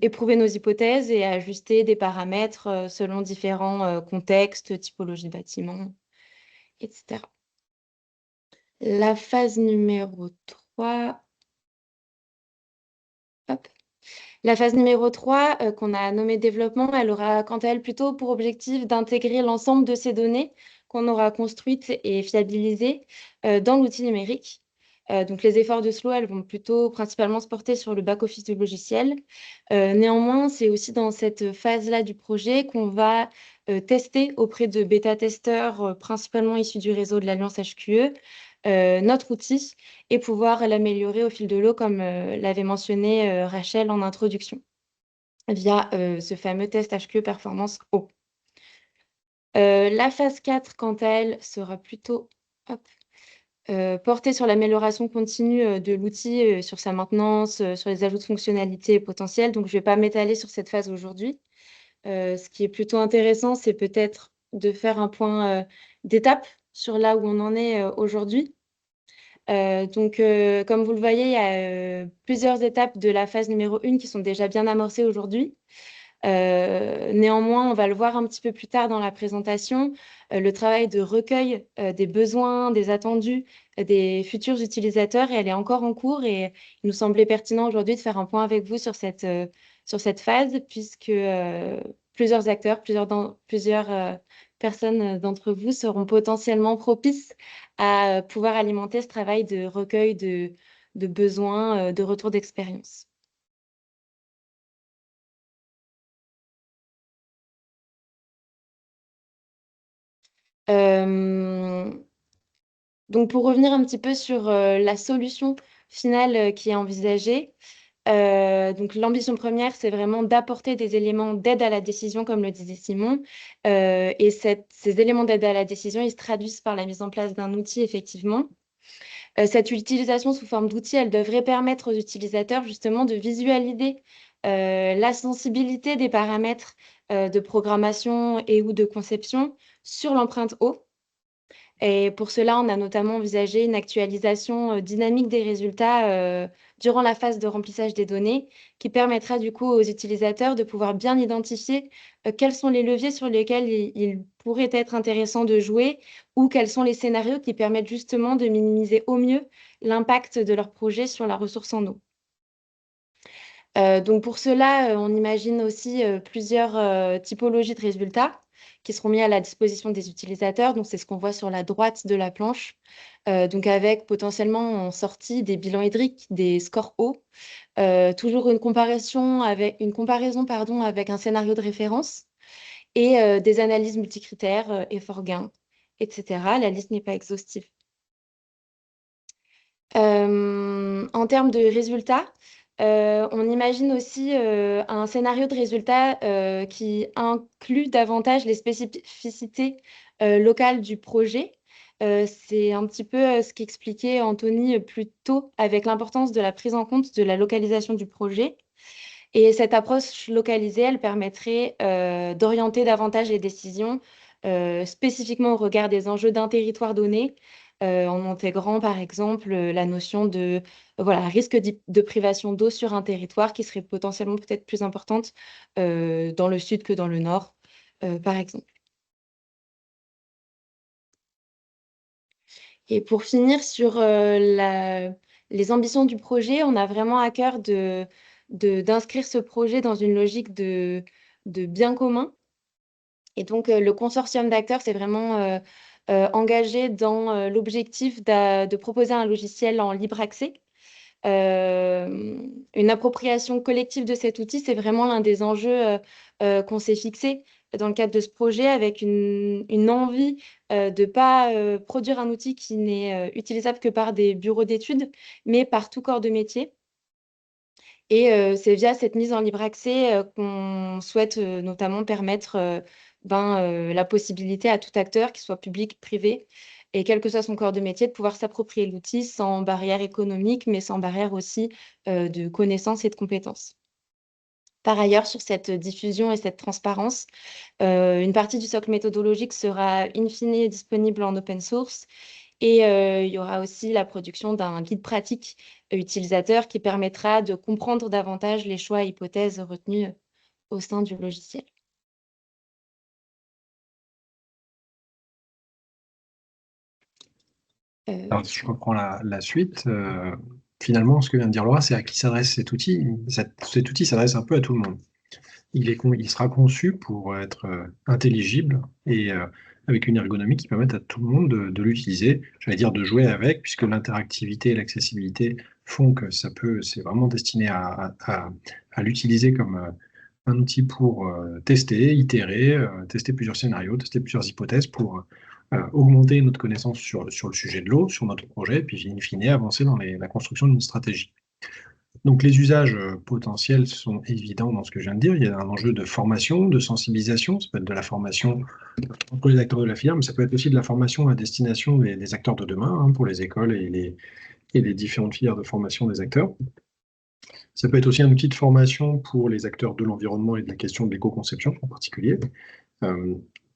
éprouver nos hypothèses et ajuster des paramètres selon différents contextes, typologie de bâtiment, etc. La phase numéro 3, hop. La phase numéro 3, qu'on a nommée développement, elle aura quant à elle plutôt pour objectif d'intégrer l'ensemble de ces données qu'on aura construites et fiabilisées dans l'outil numérique. Donc les efforts de Slow, elles vont plutôt principalement se porter sur le back-office du logiciel. Néanmoins, c'est aussi dans cette phase-là du projet qu'on va tester auprès de bêta-testeurs principalement issus du réseau de l'Alliance HQE, notre outil et pouvoir l'améliorer au fil de l'eau, comme l'avait mentionné Rachel en introduction, via ce fameux test HQE Performance eau. La phase 4, quant à elle, sera plutôt portée sur l'amélioration continue de l'outil, sur sa maintenance, sur les ajouts de fonctionnalités potentielles. Donc, je ne vais pas m'étaler sur cette phase aujourd'hui. Ce qui est plutôt intéressant, c'est peut-être de faire un point d'étape sur là où on en est aujourd'hui. Donc, comme vous le voyez, il y a plusieurs étapes de la phase numéro 1 qui sont déjà bien amorcées aujourd'hui. Néanmoins, on va le voir un petit peu plus tard dans la présentation, le travail de recueil des besoins, des attendus des futurs utilisateurs, elle est encore en cours et il nous semblait pertinent aujourd'hui de faire un point avec vous sur cette phase, puisque plusieurs acteurs, plusieurs personnes d'entre vous seront potentiellement propices à pouvoir alimenter ce travail de recueil de besoins, de retour d'expérience. Donc, pour revenir un petit peu sur la solution finale qui est envisagée, donc l'ambition première, c'est vraiment d'apporter des éléments d'aide à la décision, comme le disait Simon. Et ces éléments d'aide à la décision, ils se traduisent par la mise en place d'un outil, effectivement. Cette utilisation sous forme d'outil, elle devrait permettre aux utilisateurs justement de visualiser la sensibilité des paramètres de programmation et ou de conception sur l'empreinte eau. Et pour cela, on a notamment envisagé une actualisation dynamique des résultats durant la phase de remplissage des données, qui permettra du coup aux utilisateurs de pouvoir bien identifier quels sont les leviers sur lesquels il pourrait être intéressant de jouer ou quels sont les scénarios qui permettent justement de minimiser au mieux l'impact de leur projet sur la ressource en eau. Donc pour cela, on imagine aussi plusieurs typologies de résultats qui seront mis à la disposition des utilisateurs. Donc c'est ce qu'on voit sur la droite de la planche. Donc avec potentiellement en sortie des bilans hydriques, des scores eau, toujours une comparaison avec un scénario de référence et des analyses multicritères, effort gain, etc. La liste n'est pas exhaustive. En termes de résultats, on imagine aussi un scénario de résultats qui inclut davantage les spécificités locales du projet. C'est un petit peu ce qu'expliquait Anthony plus tôt avec l'importance de la prise en compte de la localisation du projet. Et cette approche localisée, elle permettrait d'orienter davantage les décisions spécifiquement au regard des enjeux d'un territoire donné, en intégrant par exemple la notion de risque de privation d'eau sur un territoire qui serait potentiellement peut-être plus importante dans le sud que dans le nord, par exemple. Et pour finir sur les ambitions du projet, on a vraiment à cœur d'inscrire ce projet dans une logique de bien commun. Et donc, le consortium d'acteurs s'est vraiment engagé dans l'objectif de proposer un logiciel en libre accès. Une appropriation collective de cet outil, c'est vraiment l'un des enjeux qu'on s'est fixé dans le cadre de ce projet, avec une envie de ne pas produire un outil qui n'est utilisable que par des bureaux d'études, mais par tout corps de métier. Et c'est via cette mise en libre accès qu'on souhaite notamment permettre la possibilité à tout acteur, qu'il soit public, privé, et quel que soit son corps de métier, de pouvoir s'approprier l'outil sans barrière économique, mais sans barrière aussi de connaissances et de compétences. Par ailleurs, sur cette diffusion et cette transparence, une partie du socle méthodologique sera in fine disponible en open source. Et il y aura aussi la production d'un guide pratique utilisateur qui permettra de comprendre davantage les choix et hypothèses retenus au sein du logiciel. Alors, si je reprends la suite, finalement, ce que vient de dire Laura, c'est à qui s'adresse cet outil. Cet outil s'adresse un peu à tout le monde. Il sera conçu pour être intelligible et avec une ergonomie qui permette à tout le monde de l'utiliser, j'allais dire de jouer avec, puisque l'interactivité et l'accessibilité font que c'est vraiment destiné à l'utiliser comme un outil pour tester, itérer, tester plusieurs scénarios, tester plusieurs hypothèses pour augmenter notre connaissance sur le sujet de l'eau, sur notre projet, et puis in fine avancer dans la construction d'une stratégie. Donc les usages potentiels sont évidents dans ce que je viens de dire. Il y a un enjeu de formation, de sensibilisation. Ça peut être de la formation entre les acteurs de la filière, mais ça peut être aussi de la formation à destination des acteurs de demain, pour les écoles et les différentes filières de formation des acteurs. Ça peut être aussi un outil de formation pour les acteurs de l'environnement et de la question de l'éco-conception en particulier.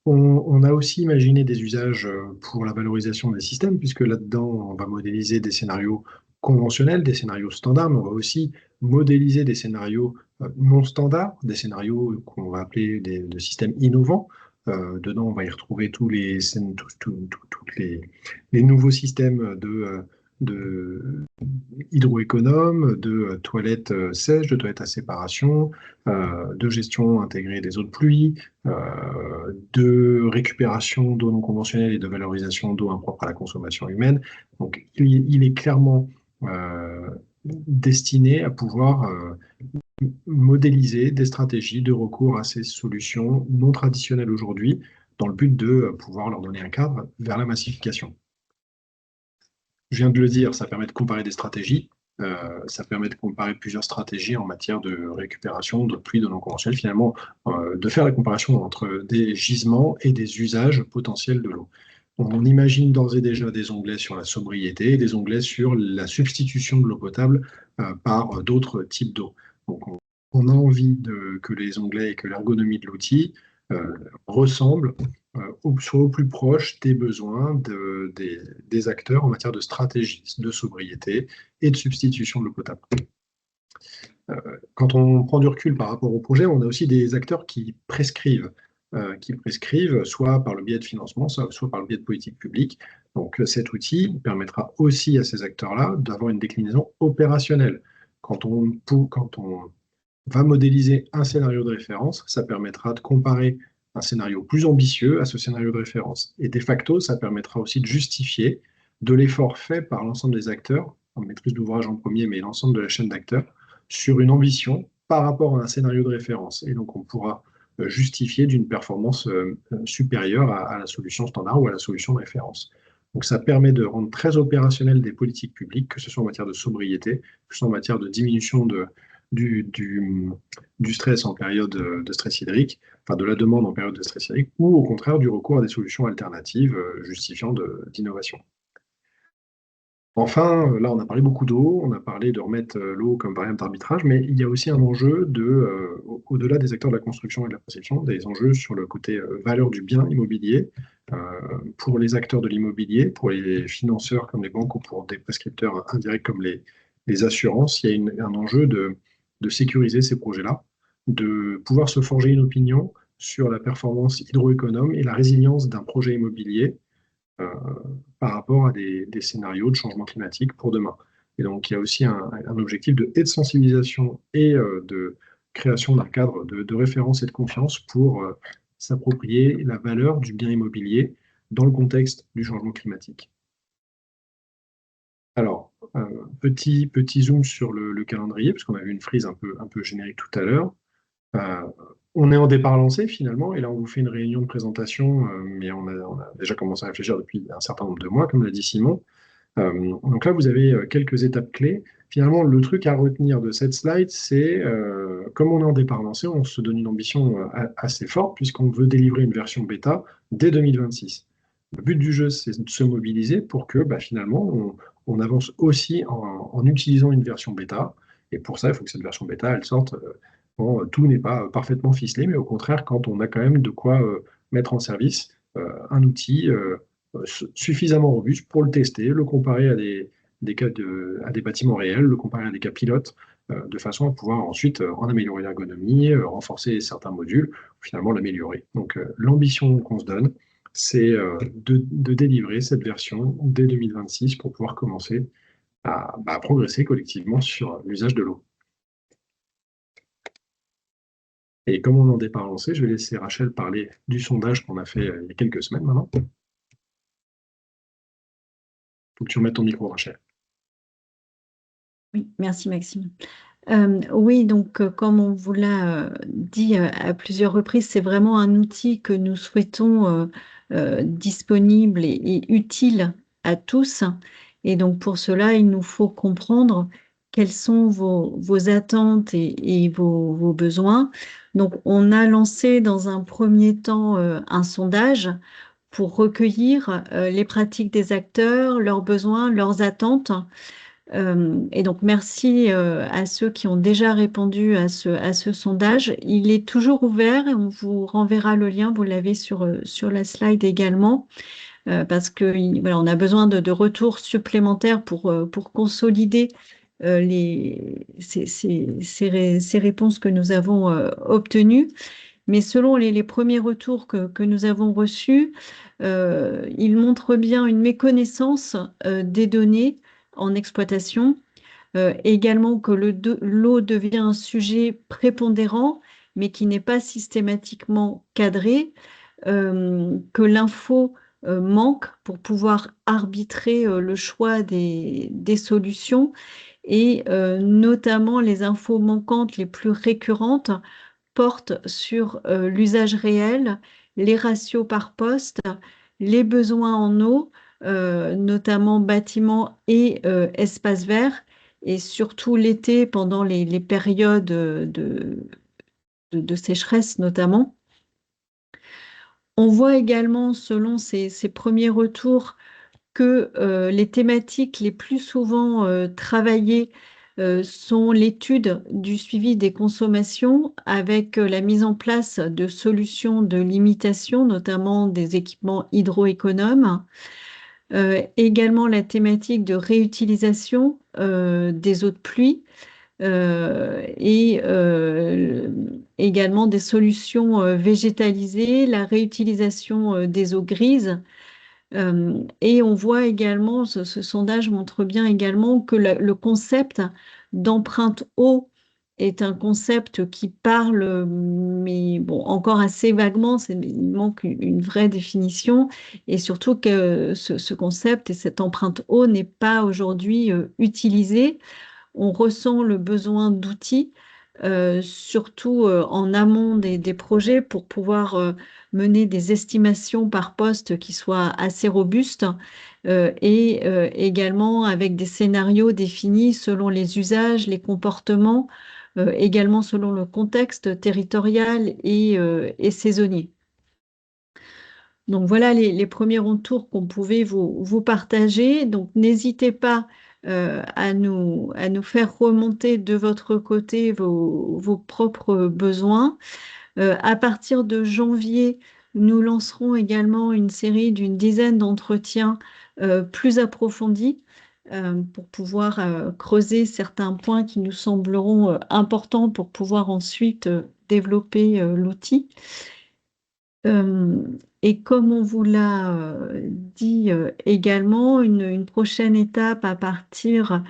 On a aussi imaginé des usages pour la valorisation des systèmes, puisque là-dedans, on va modéliser des scénarios conventionnels, des scénarios standards, mais on va aussi modéliser des scénarios non standards, des scénarios qu'on va appeler de systèmes innovants. Dedans, on va y retrouver tous les nouveaux systèmes de hydroéconomes, de toilettes sèches, de toilettes à séparation, de gestion intégrée des eaux de pluie, de récupération d'eau non conventionnelle et de valorisation d'eau impropre à la consommation humaine. Donc, il est clairement destiné à pouvoir modéliser des stratégies de recours à ces solutions non traditionnelles aujourd'hui, dans le but de pouvoir leur donner un cadre vers la massification. Je viens de le dire, ça permet de comparer des stratégies, ça permet de comparer plusieurs stratégies en matière de récupération, de pluie, de non conventionnel, finalement, de faire la comparaison entre des gisements et des usages potentiels de l'eau. On imagine d'ores et déjà des onglets sur la sobriété et des onglets sur la substitution de l'eau potable par d'autres types d'eau. Donc, on a envie que les onglets et que l'ergonomie de l'outil ressemblent soit au plus proche des besoins des acteurs en matière de stratégie, de sobriété et de substitution de l'eau potable. Quand on prend du recul par rapport au projet, on a aussi des acteurs qui prescrivent soit par le biais de financement, soit par le biais de politique publique. Donc cet outil permettra aussi à ces acteurs-là d'avoir une déclinaison opérationnelle. Quand on va modéliser un scénario de référence, ça permettra de comparer un scénario plus ambitieux à ce scénario de référence. Et de facto, ça permettra aussi de justifier de l'effort fait par l'ensemble des acteurs, en maîtrise d'ouvrage en premier, mais l'ensemble de la chaîne d'acteurs, sur une ambition par rapport à un scénario de référence. Et donc, on pourra justifier d'une performance supérieure à la solution standard ou à la solution de référence. Donc, ça permet de rendre très opérationnel des politiques publiques, que ce soit en matière de sobriété, que ce soit en matière de diminution du stress en période de stress hydrique, enfin de la demande en période de stress hydrique, ou au contraire du recours à des solutions alternatives justifiant d'innovation. Enfin, là on a parlé beaucoup d'eau, on a parlé de remettre l'eau comme variable d'arbitrage, mais il y a aussi un enjeu au-delà des acteurs de la construction et de la conception, des enjeux sur le côté valeur du bien immobilier, pour les acteurs de l'immobilier, pour les financeurs comme les banques ou pour des prescripteurs indirects comme les assurances. Il y a un enjeu de sécuriser ces projets-là, de pouvoir se forger une opinion sur la performance hydroéconome et la résilience d'un projet immobilier par rapport à des scénarios de changement climatique pour demain. Et donc, il y a aussi un objectif de sensibilisation et de création d'un cadre de référence et de confiance pour s'approprier la valeur du bien immobilier dans le contexte du changement climatique. Alors, petit zoom sur le calendrier, parce qu'on a vu une frise un peu générique tout à l'heure. On est en départ lancé finalement, et là on vous fait une réunion de présentation, mais on a déjà commencé à réfléchir depuis un certain nombre de mois, comme l'a dit Simon. Donc là, vous avez quelques étapes clés. Finalement, le truc à retenir de cette slide, c'est comme on est en départ lancé, on se donne une ambition assez forte, puisqu'on veut délivrer une version bêta dès 2026. Le but du jeu, c'est de se mobiliser pour que finalement, on avance aussi en utilisant une version bêta. Et pour ça, il faut que cette version bêta, elle sorte quand tout n'est pas parfaitement ficelé, mais au contraire, quand on a quand même de quoi mettre en service un outil suffisamment robuste pour le tester, le comparer à des bâtiments réels, le comparer à des cas pilotes, de façon à pouvoir ensuite en améliorer l'ergonomie, renforcer certains modules, finalement l'améliorer. Donc l'ambition qu'on se donne, c'est de délivrer cette version dès 2026 pour pouvoir commencer à progresser collectivement sur l'usage de l'eau. Et comme on en est pas lancé, je vais laisser Rachel parler du sondage qu'on a fait il y a quelques semaines maintenant. Il faut que tu remettes ton micro, Rachel. Oui, merci Maxime. Oui, donc comme on vous l'a dit à plusieurs reprises, c'est vraiment un outil que nous souhaitons disponible et utile à tous. Et donc pour cela, il nous faut comprendre quelles sont vos attentes et vos besoins. Donc on a lancé dans un premier temps un sondage pour recueillir les pratiques des acteurs, leurs besoins, leurs attentes. Et donc, merci à ceux qui ont déjà répondu à ce sondage. Il est toujours ouvert et on vous renverra le lien, vous l'avez sur la slide également, parce que voilà, on a besoin de retours supplémentaires pour consolider ces réponses que nous avons obtenues. Mais selon les premiers retours que nous avons reçus, ils montrent bien une méconnaissance des données en exploitation, également que l'eau devient un sujet prépondérant, mais qui n'est pas systématiquement cadré, que l'info manque pour pouvoir arbitrer le choix des solutions, et notamment les infos manquantes les plus récurrentes portent sur l'usage réel, les ratios par poste, les besoins en eau, notamment bâtiments et espaces verts, et surtout l'été pendant les périodes de sécheresse notamment. On voit également, selon ces premiers retours, que les thématiques les plus souvent travaillées sont l'étude du suivi des consommations avec la mise en place de solutions de limitation, notamment des équipements hydroéconomes. Également la thématique de réutilisation des eaux de pluie et également des solutions végétalisées, la réutilisation des eaux grises. Et on voit également, ce sondage montre bien également que le concept d'empreinte eau est un concept qui parle, mais bon, encore assez vaguement, il manque une vraie définition, et surtout que ce concept et cette empreinte eau n'est pas aujourd'hui utilisé. On ressent le besoin d'outils, surtout en amont des projets, pour pouvoir mener des estimations par poste qui soient assez robustes, et également avec des scénarios définis selon les usages, les comportements, également selon le contexte territorial et saisonnier. Donc voilà les premiers retours qu'on pouvait vous partager. Donc n'hésitez pas à nous faire remonter de votre côté vos propres besoins. À partir de janvier, nous lancerons également une série d'une dizaine d'entretiens plus approfondis pour pouvoir creuser certains points qui nous sembleront importants pour pouvoir ensuite développer l'outil. Et comme on vous l'a dit également, une prochaine étape à partir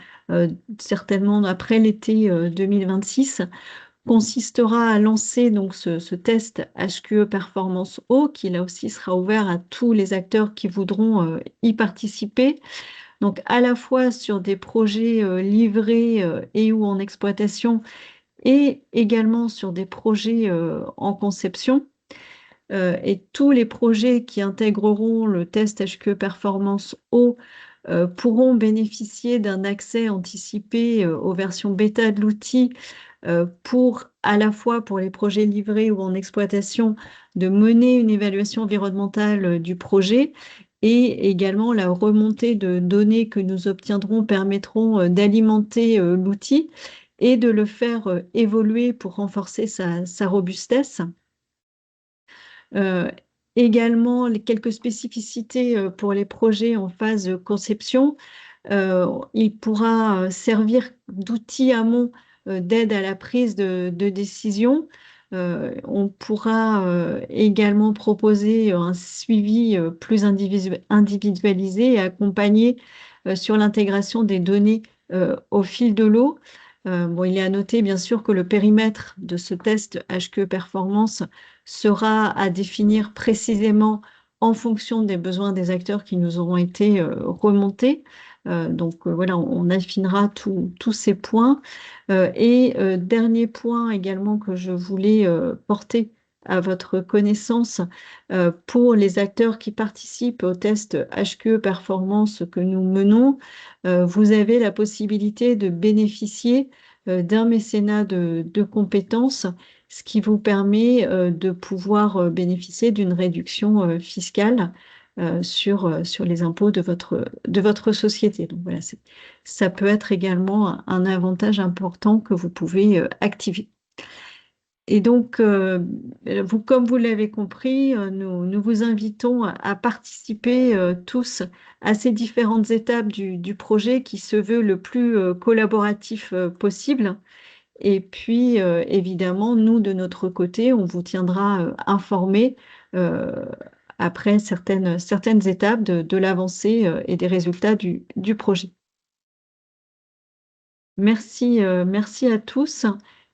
certainement après l'été 2026 consistera à lancer donc ce test HQE Performance Eau, qui là aussi sera ouvert à tous les acteurs qui voudront y participer. Donc à la fois sur des projets livrés et ou en exploitation, et également sur des projets en conception. Et tous les projets qui intégreront le test HQE Performance Eau pourront bénéficier d'un accès anticipé aux versions bêta de l'outil pour à la fois pour les projets livrés ou en exploitation de mener une évaluation environnementale du projet, et également la remontée de données que nous obtiendrons permettront d'alimenter l'outil et de le faire évoluer pour renforcer sa robustesse. Également, les quelques spécificités pour les projets en phase de conception. Il pourra servir d'outil amont d'aide à la prise de décision. On pourra également proposer un suivi plus individualisé et accompagner sur l'intégration des données au fil de l'eau. Bon, il est à noter bien sûr que le périmètre de ce test HQE Performance sera à définir précisément en fonction des besoins des acteurs qui nous auront été remontés. Donc voilà, on affinera tous ces points. Et dernier point également que je voulais porter à votre connaissance, pour les acteurs qui participent au test HQE Performance que nous menons, vous avez la possibilité de bénéficier d'un mécénat de compétences, ce qui vous permet de pouvoir bénéficier d'une réduction fiscale sur les impôts de votre société. Donc voilà, ça peut être également un avantage important que vous pouvez activer. Et donc, comme vous l'avez compris, nous vous invitons à participer tous à ces différentes étapes du projet qui se veut le plus collaboratif possible. Et puis, évidemment, nous, de notre côté, on vous tiendra informés après certaines étapes de l'avancée et des résultats du projet. Merci à tous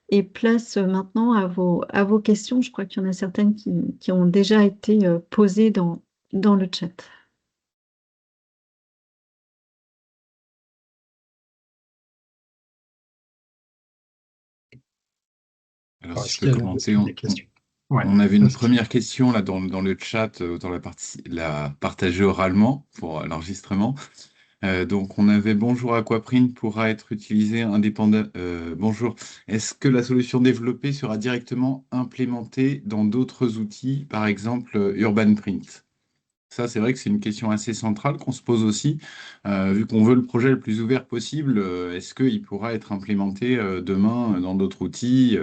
et place maintenant à vos questions. Je crois qu'il y en a certaines qui ont déjà été posées dans le chat. Alors, si Est-ce je peux qu'il y a commenter, des questions? Ouais. on avait une Est-ce qu'il- première question là dans le chat, dans la partager oralement pour l'enregistrement. Donc, on avait bonjour, Aquaprint pourra être utilisé indépendant. Bonjour, est-ce que la solution développée sera directement implémentée dans d'autres outils, par exemple Urban Print? Ça, c'est vrai que c'est une question assez centrale qu'on se pose aussi. Vu qu'on veut le projet le plus ouvert possible, est-ce qu'il pourra être implémenté demain dans d'autres outils?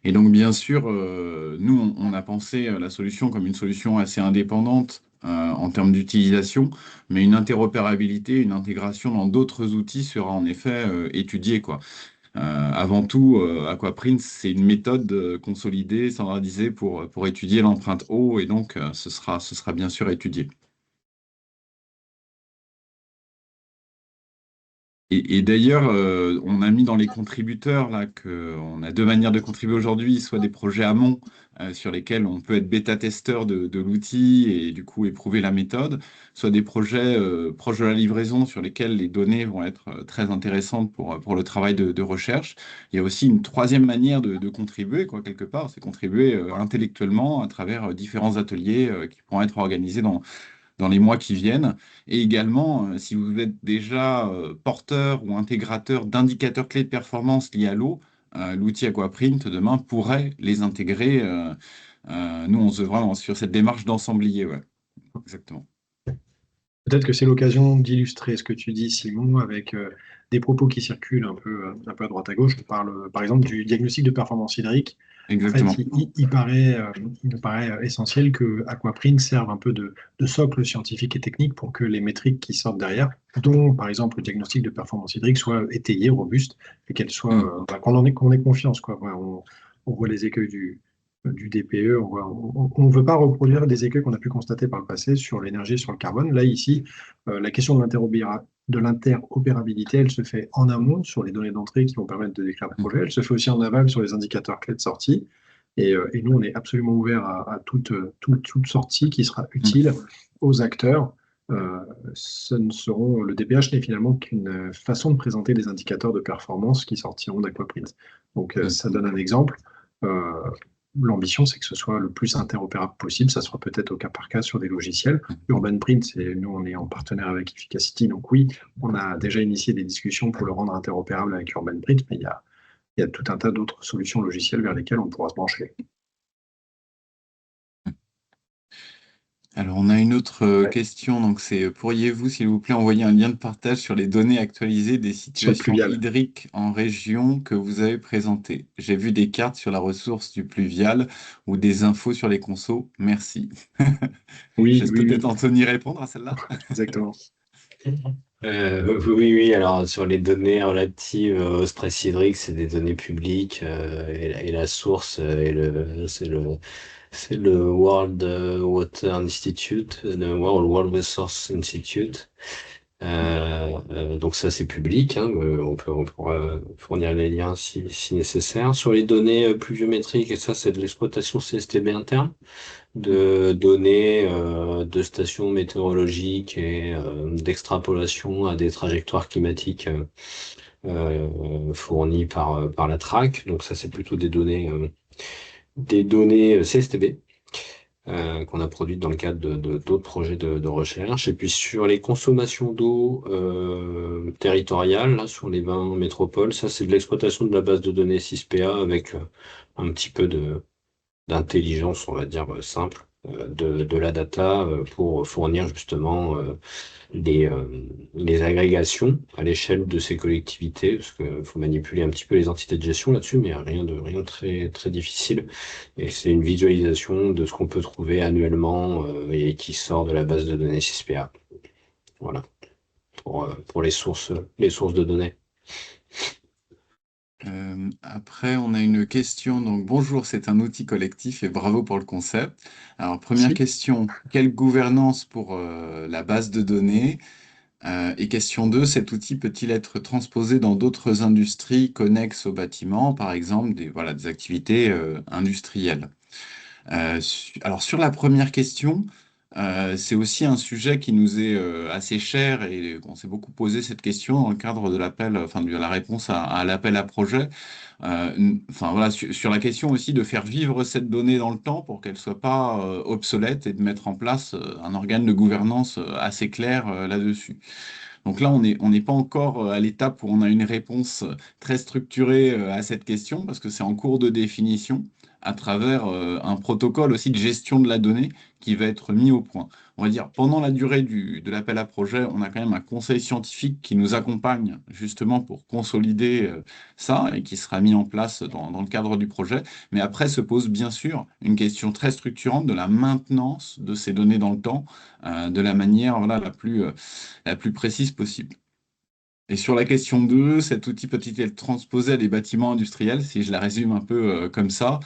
Et donc, bien sûr, nous, on a pensé la solution comme une solution assez indépendante en termes d'utilisation, mais une interopérabilité, une intégration dans d'autres outils sera en effet étudiée, quoi. Avant tout, Aquaprint, c'est une méthode consolidée, standardisée pour étudier l'empreinte eau, et donc ce sera bien sûr étudié. Et d'ailleurs, on a mis dans les contributeurs là qu'on a deux manières de contribuer aujourd'hui, soit des projets amont sur lesquels on peut être bêta-testeur de l'outil et du coup éprouver la méthode, soit des projets proches de la livraison sur lesquels les données vont être très intéressantes pour le travail de recherche. Il y a aussi une troisième manière de contribuer, quoi, quelque part, c'est contribuer intellectuellement à travers différents ateliers qui pourront être organisés dans les mois qui viennent. Et également, si vous êtes déjà porteur ou intégrateur d'indicateurs clés de performance liés à l'eau, l'outil Aquaprint demain pourrait les intégrer. Nous, on se veut vraiment sur cette démarche d'ensemblier. Ouais. Exactement. Peut-être que c'est l'occasion d'illustrer ce que tu dis, Simon, avec des propos qui circulent un peu à droite à gauche. On parle, par exemple, du diagnostic de performance hydrique. En fait, Exactement. il me paraît essentiel que Aquaprint serve un peu de socle scientifique et technique pour que les métriques qui sortent derrière, dont par exemple le diagnostic de performance hydrique, soient étayées, robustes, et qu'elles soient, Mm. qu'on ait confiance, quoi. Voilà, on voit les écueils du DPE, on ne veut pas reproduire des écueils qu'on a pu constater par le passé sur l'énergie et sur le carbone. Là, ici, la question de l'interopérabilité, elle se fait en amont sur les données d'entrée qui vont permettre de décrire le Mm. projet. Elle se fait aussi en aval sur les indicateurs clés de sortie. Et nous, on est absolument ouvert à toute sortie qui sera utile aux acteurs. Le DPH n'est finalement qu'une façon de présenter des indicateurs de performance qui sortiront d'Aquaprint. Donc, Mm. ça donne un exemple. Euh, L'ambition, c'est que ce soit le plus interopérable possible. Ça sera peut-être au cas par cas sur des logiciels. Urban Print, nous, on est en partenaire avec Efficacity. Donc oui, on a déjà initié des discussions pour le rendre interopérable avec Urban Print, mais il y a tout un tas d'autres solutions logicielles vers lesquelles on pourra se brancher. Alors, on a une autre Ouais. question. Donc, c'est pourriez-vous, s'il vous plaît, envoyer un lien de partage sur les données actualisées des Sur le situations pluvial. hydriques en région que vous avez présentées? J'ai vu des cartes sur la ressource du pluvial ou des infos sur les consos. Merci. Je Oui, laisse oui, peut-être oui, Anthony répondre à celle-là. exactement. Oui, alors sur les données relatives au stress hydrique, c'est des données publiques et la source c'est le World Water Institute, le World Resource Institute. Donc ça c'est public, hein, on pourra fournir les liens si nécessaire. Sur les données pluviométriques, et ça c'est de l'exploitation CSTB interne, de données de stations météorologiques et d'extrapolation à des trajectoires climatiques fournies par la TRAC. Donc ça c'est plutôt des données CSTB qu'on a produites dans le cadre d'autres projets de recherche. Et puis sur les consommations d'eau territoriales, là, sur les 20 métropoles, ça c'est de l'exploitation de la base de données 6PA avec un petit peu d'intelligence, on va dire, simple. de la data pour fournir justement les agrégations à l'échelle de ces collectivités, parce qu'il faut manipuler un petit peu les entités de gestion là-dessus, mais rien de très, très difficile. Et c'est une visualisation de ce qu'on peut trouver annuellement et qui sort de la base de données SISPA. Voilà, pour les sources de données. Après, on a une question. Donc, bonjour, c'est un outil collectif et bravo pour le concept. Alors, première Si. question, quelle gouvernance pour la base de données? Et question 2, cet outil peut-il être transposé dans d'autres industries connexes au bâtiment, par exemple des activités industrielles? Alors, sur la première question, c'est aussi un sujet qui nous est assez cher et on s'est beaucoup posé cette question dans le cadre de la réponse à l'appel à projet. Sur la question aussi de faire vivre cette donnée dans le temps pour qu'elle soit pas obsolète et de mettre en place un organe de gouvernance assez clair là-dessus. Donc là, on n'est pas encore à l'étape où on a une réponse très structurée à cette question parce que c'est en cours de définition à travers un protocole aussi de gestion de la donnée qui va être mis au point. On va dire, pendant la durée de l'appel à projet, on a quand même un conseil scientifique qui nous accompagne justement pour consolider ça et qui sera mis en place dans le cadre du projet. Mais après se pose bien sûr une question très structurante de la maintenance de ces données dans le temps, de la manière la plus précise possible. Et sur la question 2, cet outil peut-il être transposé à des bâtiments industriels, si je la résume un peu comme ça?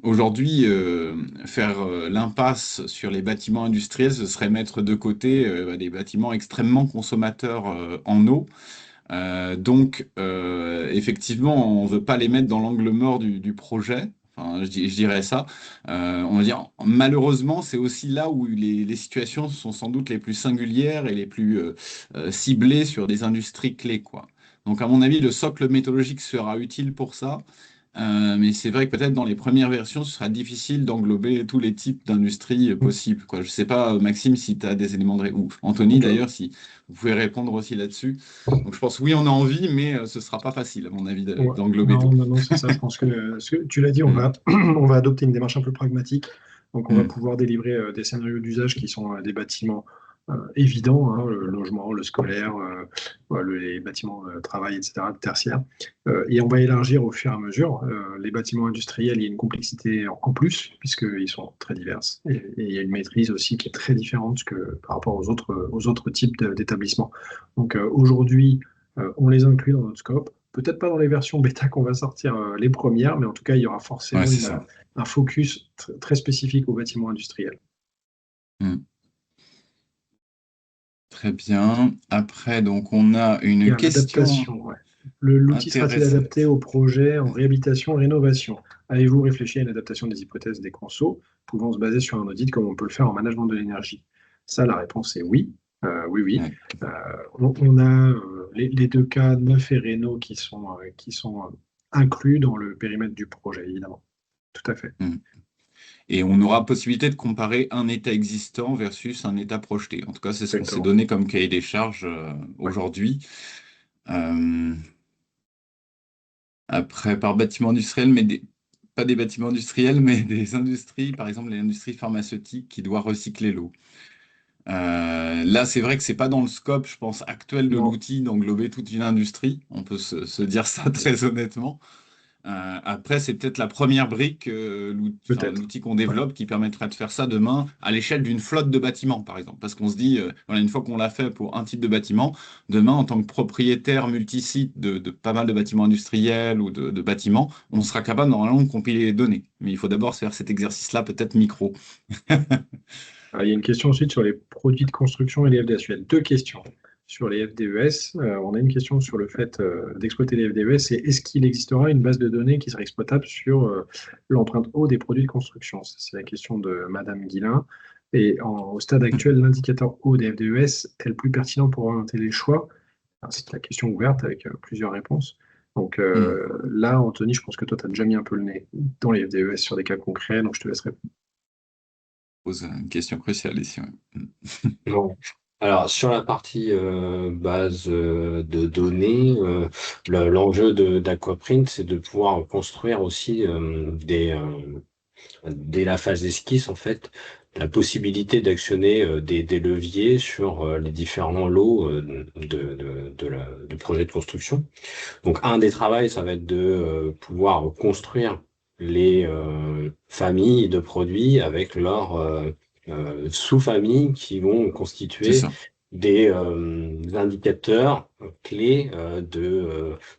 Aujourd'hui, faire l'impasse sur les bâtiments industriels, ce serait mettre de côté des bâtiments extrêmement consommateurs en eau. Effectivement, on ne veut pas les mettre dans l'angle mort du projet. Enfin, je dirais ça. On va dire, malheureusement, c'est aussi là où les situations sont sans doute les plus singulières et les plus ciblées sur des industries clés, quoi. Donc, à mon avis, le socle méthodologique sera utile pour ça. Mais c'est vrai que peut-être dans les premières versions, ce sera difficile d'englober tous les types d'industries possibles, quoi. Je ne sais pas, Maxime, si tu as des éléments ou Anthony Ok. d'ailleurs, si vous pouvez répondre aussi là-dessus. Donc je pense oui, on a envie, mais ce ne sera pas facile, à mon avis, Ouais. d'englober tout. Non, c'est ça. Je pense que tu l'as dit, on Mm. va, on va adopter une démarche un peu pragmatique. Donc, on va Mm. pouvoir délivrer des scénarios d'usage qui sont des bâtiments évidents, hein, le logement, le scolaire, les bâtiments de travail, etc., tertiaire. Et on va élargir au fur et à mesure. Les bâtiments industriels, il y a une complexité en plus, puisqu'ils sont très divers. Et il y a une maîtrise aussi qui est très différente par rapport aux autres types d'établissements. Donc, aujourd'hui, on les inclut dans notre scope. Peut-être pas dans les versions bêta qu'on va sortir les premières, mais en tout cas, il y aura Ouais, forcément c'est ça. un focus très spécifique aux bâtiments industriels. Mm. Très bien. Après, donc, on a Et une à question l'adaptation, ouais. L'outil sera-t-il adapté intéressante. au projet en réhabilitation et rénovation? Avez-vous réfléchi à une adaptation des hypothèses des consos pouvant se baser sur un audit comme on peut le faire en management de l'énergie? Ça, la réponse est oui. Oui. Ouais. Euh, on a les deux cas, neuf et réno, qui sont inclus dans le périmètre du projet, évidemment. Tout à fait. Mm. Et on aura possibilité de comparer un état existant versus un état projeté. En tout cas, c'est ce qu'on s'est Exactement. donné comme cahier des charges Ouais. aujourd'hui. Euh, Après, par bâtiment industriel, mais pas des bâtiments industriels, mais des industries, par exemple l'industrie pharmaceutique qui doit recycler l'eau. Là, c'est vrai que c'est pas dans le scope, je pense, actuel de Non, l'outil d'englober toute une industrie. On peut se dire ça très honnêtement. Après, c'est peut-être la première brique, peut-être. l'outil qu'on Ouais. développe qui permettrait de faire ça demain à l'échelle d'une flotte de bâtiments, par exemple. Parce qu'on se dit, voilà, une fois qu'on l'a fait pour un type de bâtiment, demain, en tant que propriétaire multisite de pas mal de bâtiments industriels ou de bâtiments, on sera capable normalement de compiler les données. Mais il faut d'abord faire cet exercice-là, peut-être micro. Il y a une question ensuite sur les produits de construction et les FDS. Il y a deux questions sur les FDES. On a une question sur le fait d'exploiter les FDES, c'est est-ce qu'il existera une base de données qui sera exploitable sur l'empreinte eau des produits de construction? C'est la question de Madame Guillain. Et au stade actuel, l'indicateur eau des FDES est le plus pertinent pour orienter les choix? C'est la question ouverte avec plusieurs réponses. Donc Hmm. là, Anthony, je pense que toi, tu as déjà mis un peu le nez dans les FDES sur des cas concrets, donc je te laisserai. Pose une question cruciale ici. Ouais. Non. Alors, sur la partie base de données, l'enjeu d'Aquaprint, c'est de pouvoir construire aussi dès la phase d'esquisse, en fait, la possibilité d'actionner des leviers sur les différents lots du projet de construction. Donc, un des travaux, ça va être de pouvoir construire les familles de produits avec leurs sous-familles qui vont C'est constituer ça. des indicateurs clés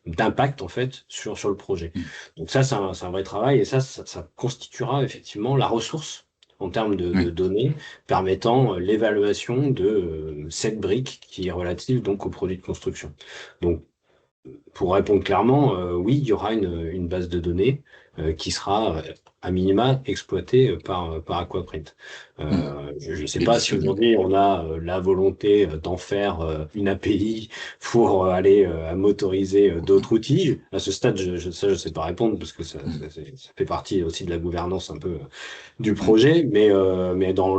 d'impact en fait sur le projet. Mm. Donc ça, c'est un vrai travail et ça constituera effectivement la ressource en termes de Oui, données permettant l'évaluation de cette brique qui est relative donc au produit de construction. Donc pour répondre clairement, oui, il y aura une base de données qui sera à minima exploitée par Aquaprint. Mm. Je ne sais Et pas si disponible. aujourd'hui on a la volonté d'en faire une API pour aller à motoriser d'autres outils. À ce stade, ça, je sais pas répondre parce que ça Mm. ça fait partie aussi de la gouvernance un peu du Mm. projet, mais dans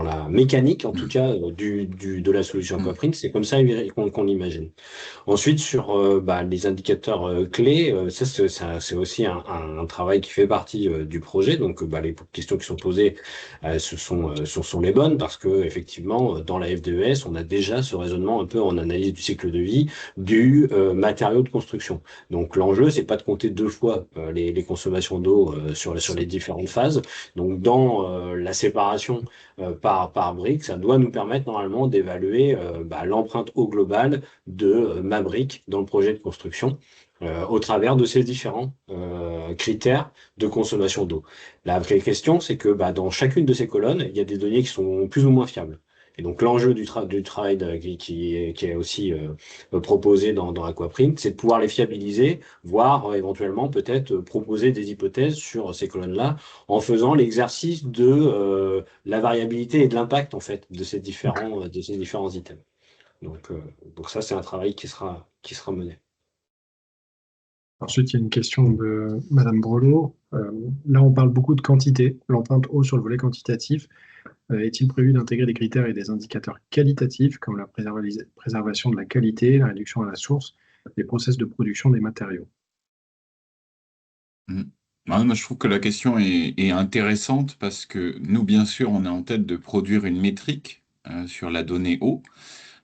la mécanique, en tout Mm. cas, de la solution Mm. Aquaprint, c'est comme ça qu'on l'imagine. Ensuite, sur les indicateurs clés, ça c'est aussi un travail qui fait partie du projet. Donc, les questions qui sont posées, ce sont les bonnes parce que effectivement, dans la FDES, on a déjà ce raisonnement un peu en analyse du cycle de vie du matériau de construction. Donc, l'enjeu, c'est pas de compter deux fois les consommations d'eau sur les différentes phases. Donc, dans la séparation par brique, ça doit nous permettre normalement d'évaluer l'empreinte au global de ma brique dans le projet de construction au travers de ces différents critères de consommation d'eau. La vraie question, c'est que dans chacune de ces colonnes, il y a des données qui sont plus ou moins fiables. Et donc l'enjeu du travail qui est aussi proposé dans Aquaprint, c'est de pouvoir les fiabiliser, voire éventuellement peut-être proposer des hypothèses sur ces colonnes-là en faisant l'exercice de la variabilité et de l'impact en fait de ces différents items. Donc ça, c'est un travail qui sera mené. Ensuite, il y a une question de Madame Brelot. Là, on parle beaucoup de quantité, l'empreinte eau sur le volet quantitatif. Est-il prévu d'intégrer des critères et des indicateurs qualitatifs comme la préservation de la qualité, la réduction à la source, les process de production des matériaux? Mm. Ouais, moi, je trouve que la question est intéressante parce que nous, bien sûr, on a en tête de produire une métrique sur la donnée eau,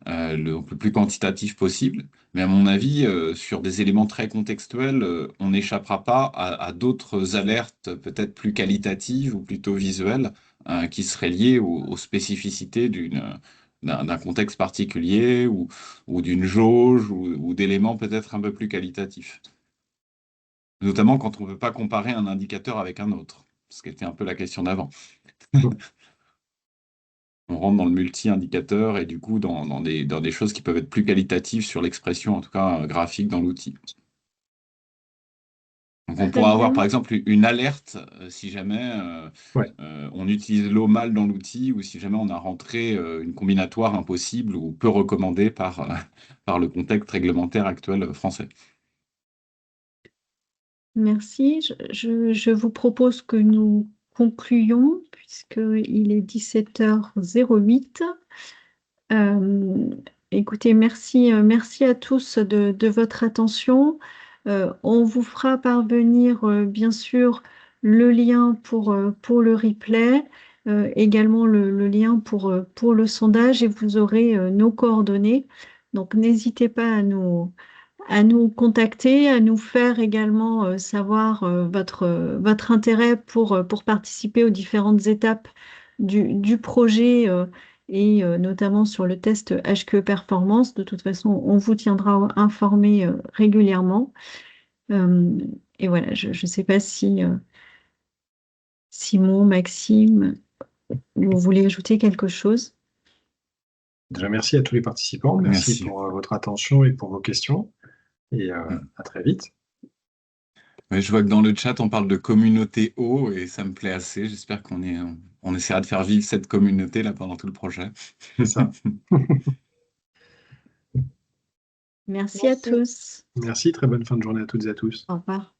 le plus quantitatif possible. Mais à mon avis, sur des éléments très contextuels, on n'échappera pas à d'autres alertes peut-être plus qualitatives ou plutôt visuelles qui seraient liées aux spécificités d'un contexte particulier ou d'une jauge ou d'éléments peut-être un peu plus qualitatifs. Notamment quand on ne veut pas comparer un indicateur avec un autre, ce qui était un peu la question d'avant. On rentre dans le multi-indicateur et du coup dans des choses qui peuvent être plus qualitatives sur l'expression, en tout cas graphique dans l'outil. Donc on Très pourra avoir bien. par exemple une alerte si jamais Ouais. on utilise l'eau mal dans l'outil ou si jamais on a rentré une combinatoire impossible ou peu recommandée par le contexte réglementaire actuel français. Merci. Je vous propose que nous concluions puisqu'il est 17h08. Écoutez, merci à tous de votre attention. On vous fera parvenir, bien sûr, le lien pour le replay, également le lien pour le sondage et vous aurez nos coordonnées. Donc, n'hésitez pas à nous contacter, à nous faire également savoir votre intérêt pour participer aux différentes étapes du projet et notamment sur le test HQE Performance. De toute façon, on vous tiendra informé régulièrement. Euh, et voilà, je ne sais pas si Simon, Maxime, vous voulez ajouter quelque chose? Déjà, merci à tous les participants. Merci Merci. pour votre attention et pour vos questions. Et Mm. à très vite. Ouais, je vois que dans le chat, on parle de communauté eau et ça me plaît assez. J'espère on essaiera de faire vivre cette communauté là pendant tout le projet. C'est ça. Merci à tous. Merci, très bonne fin de journée à toutes et à tous. Au revoir.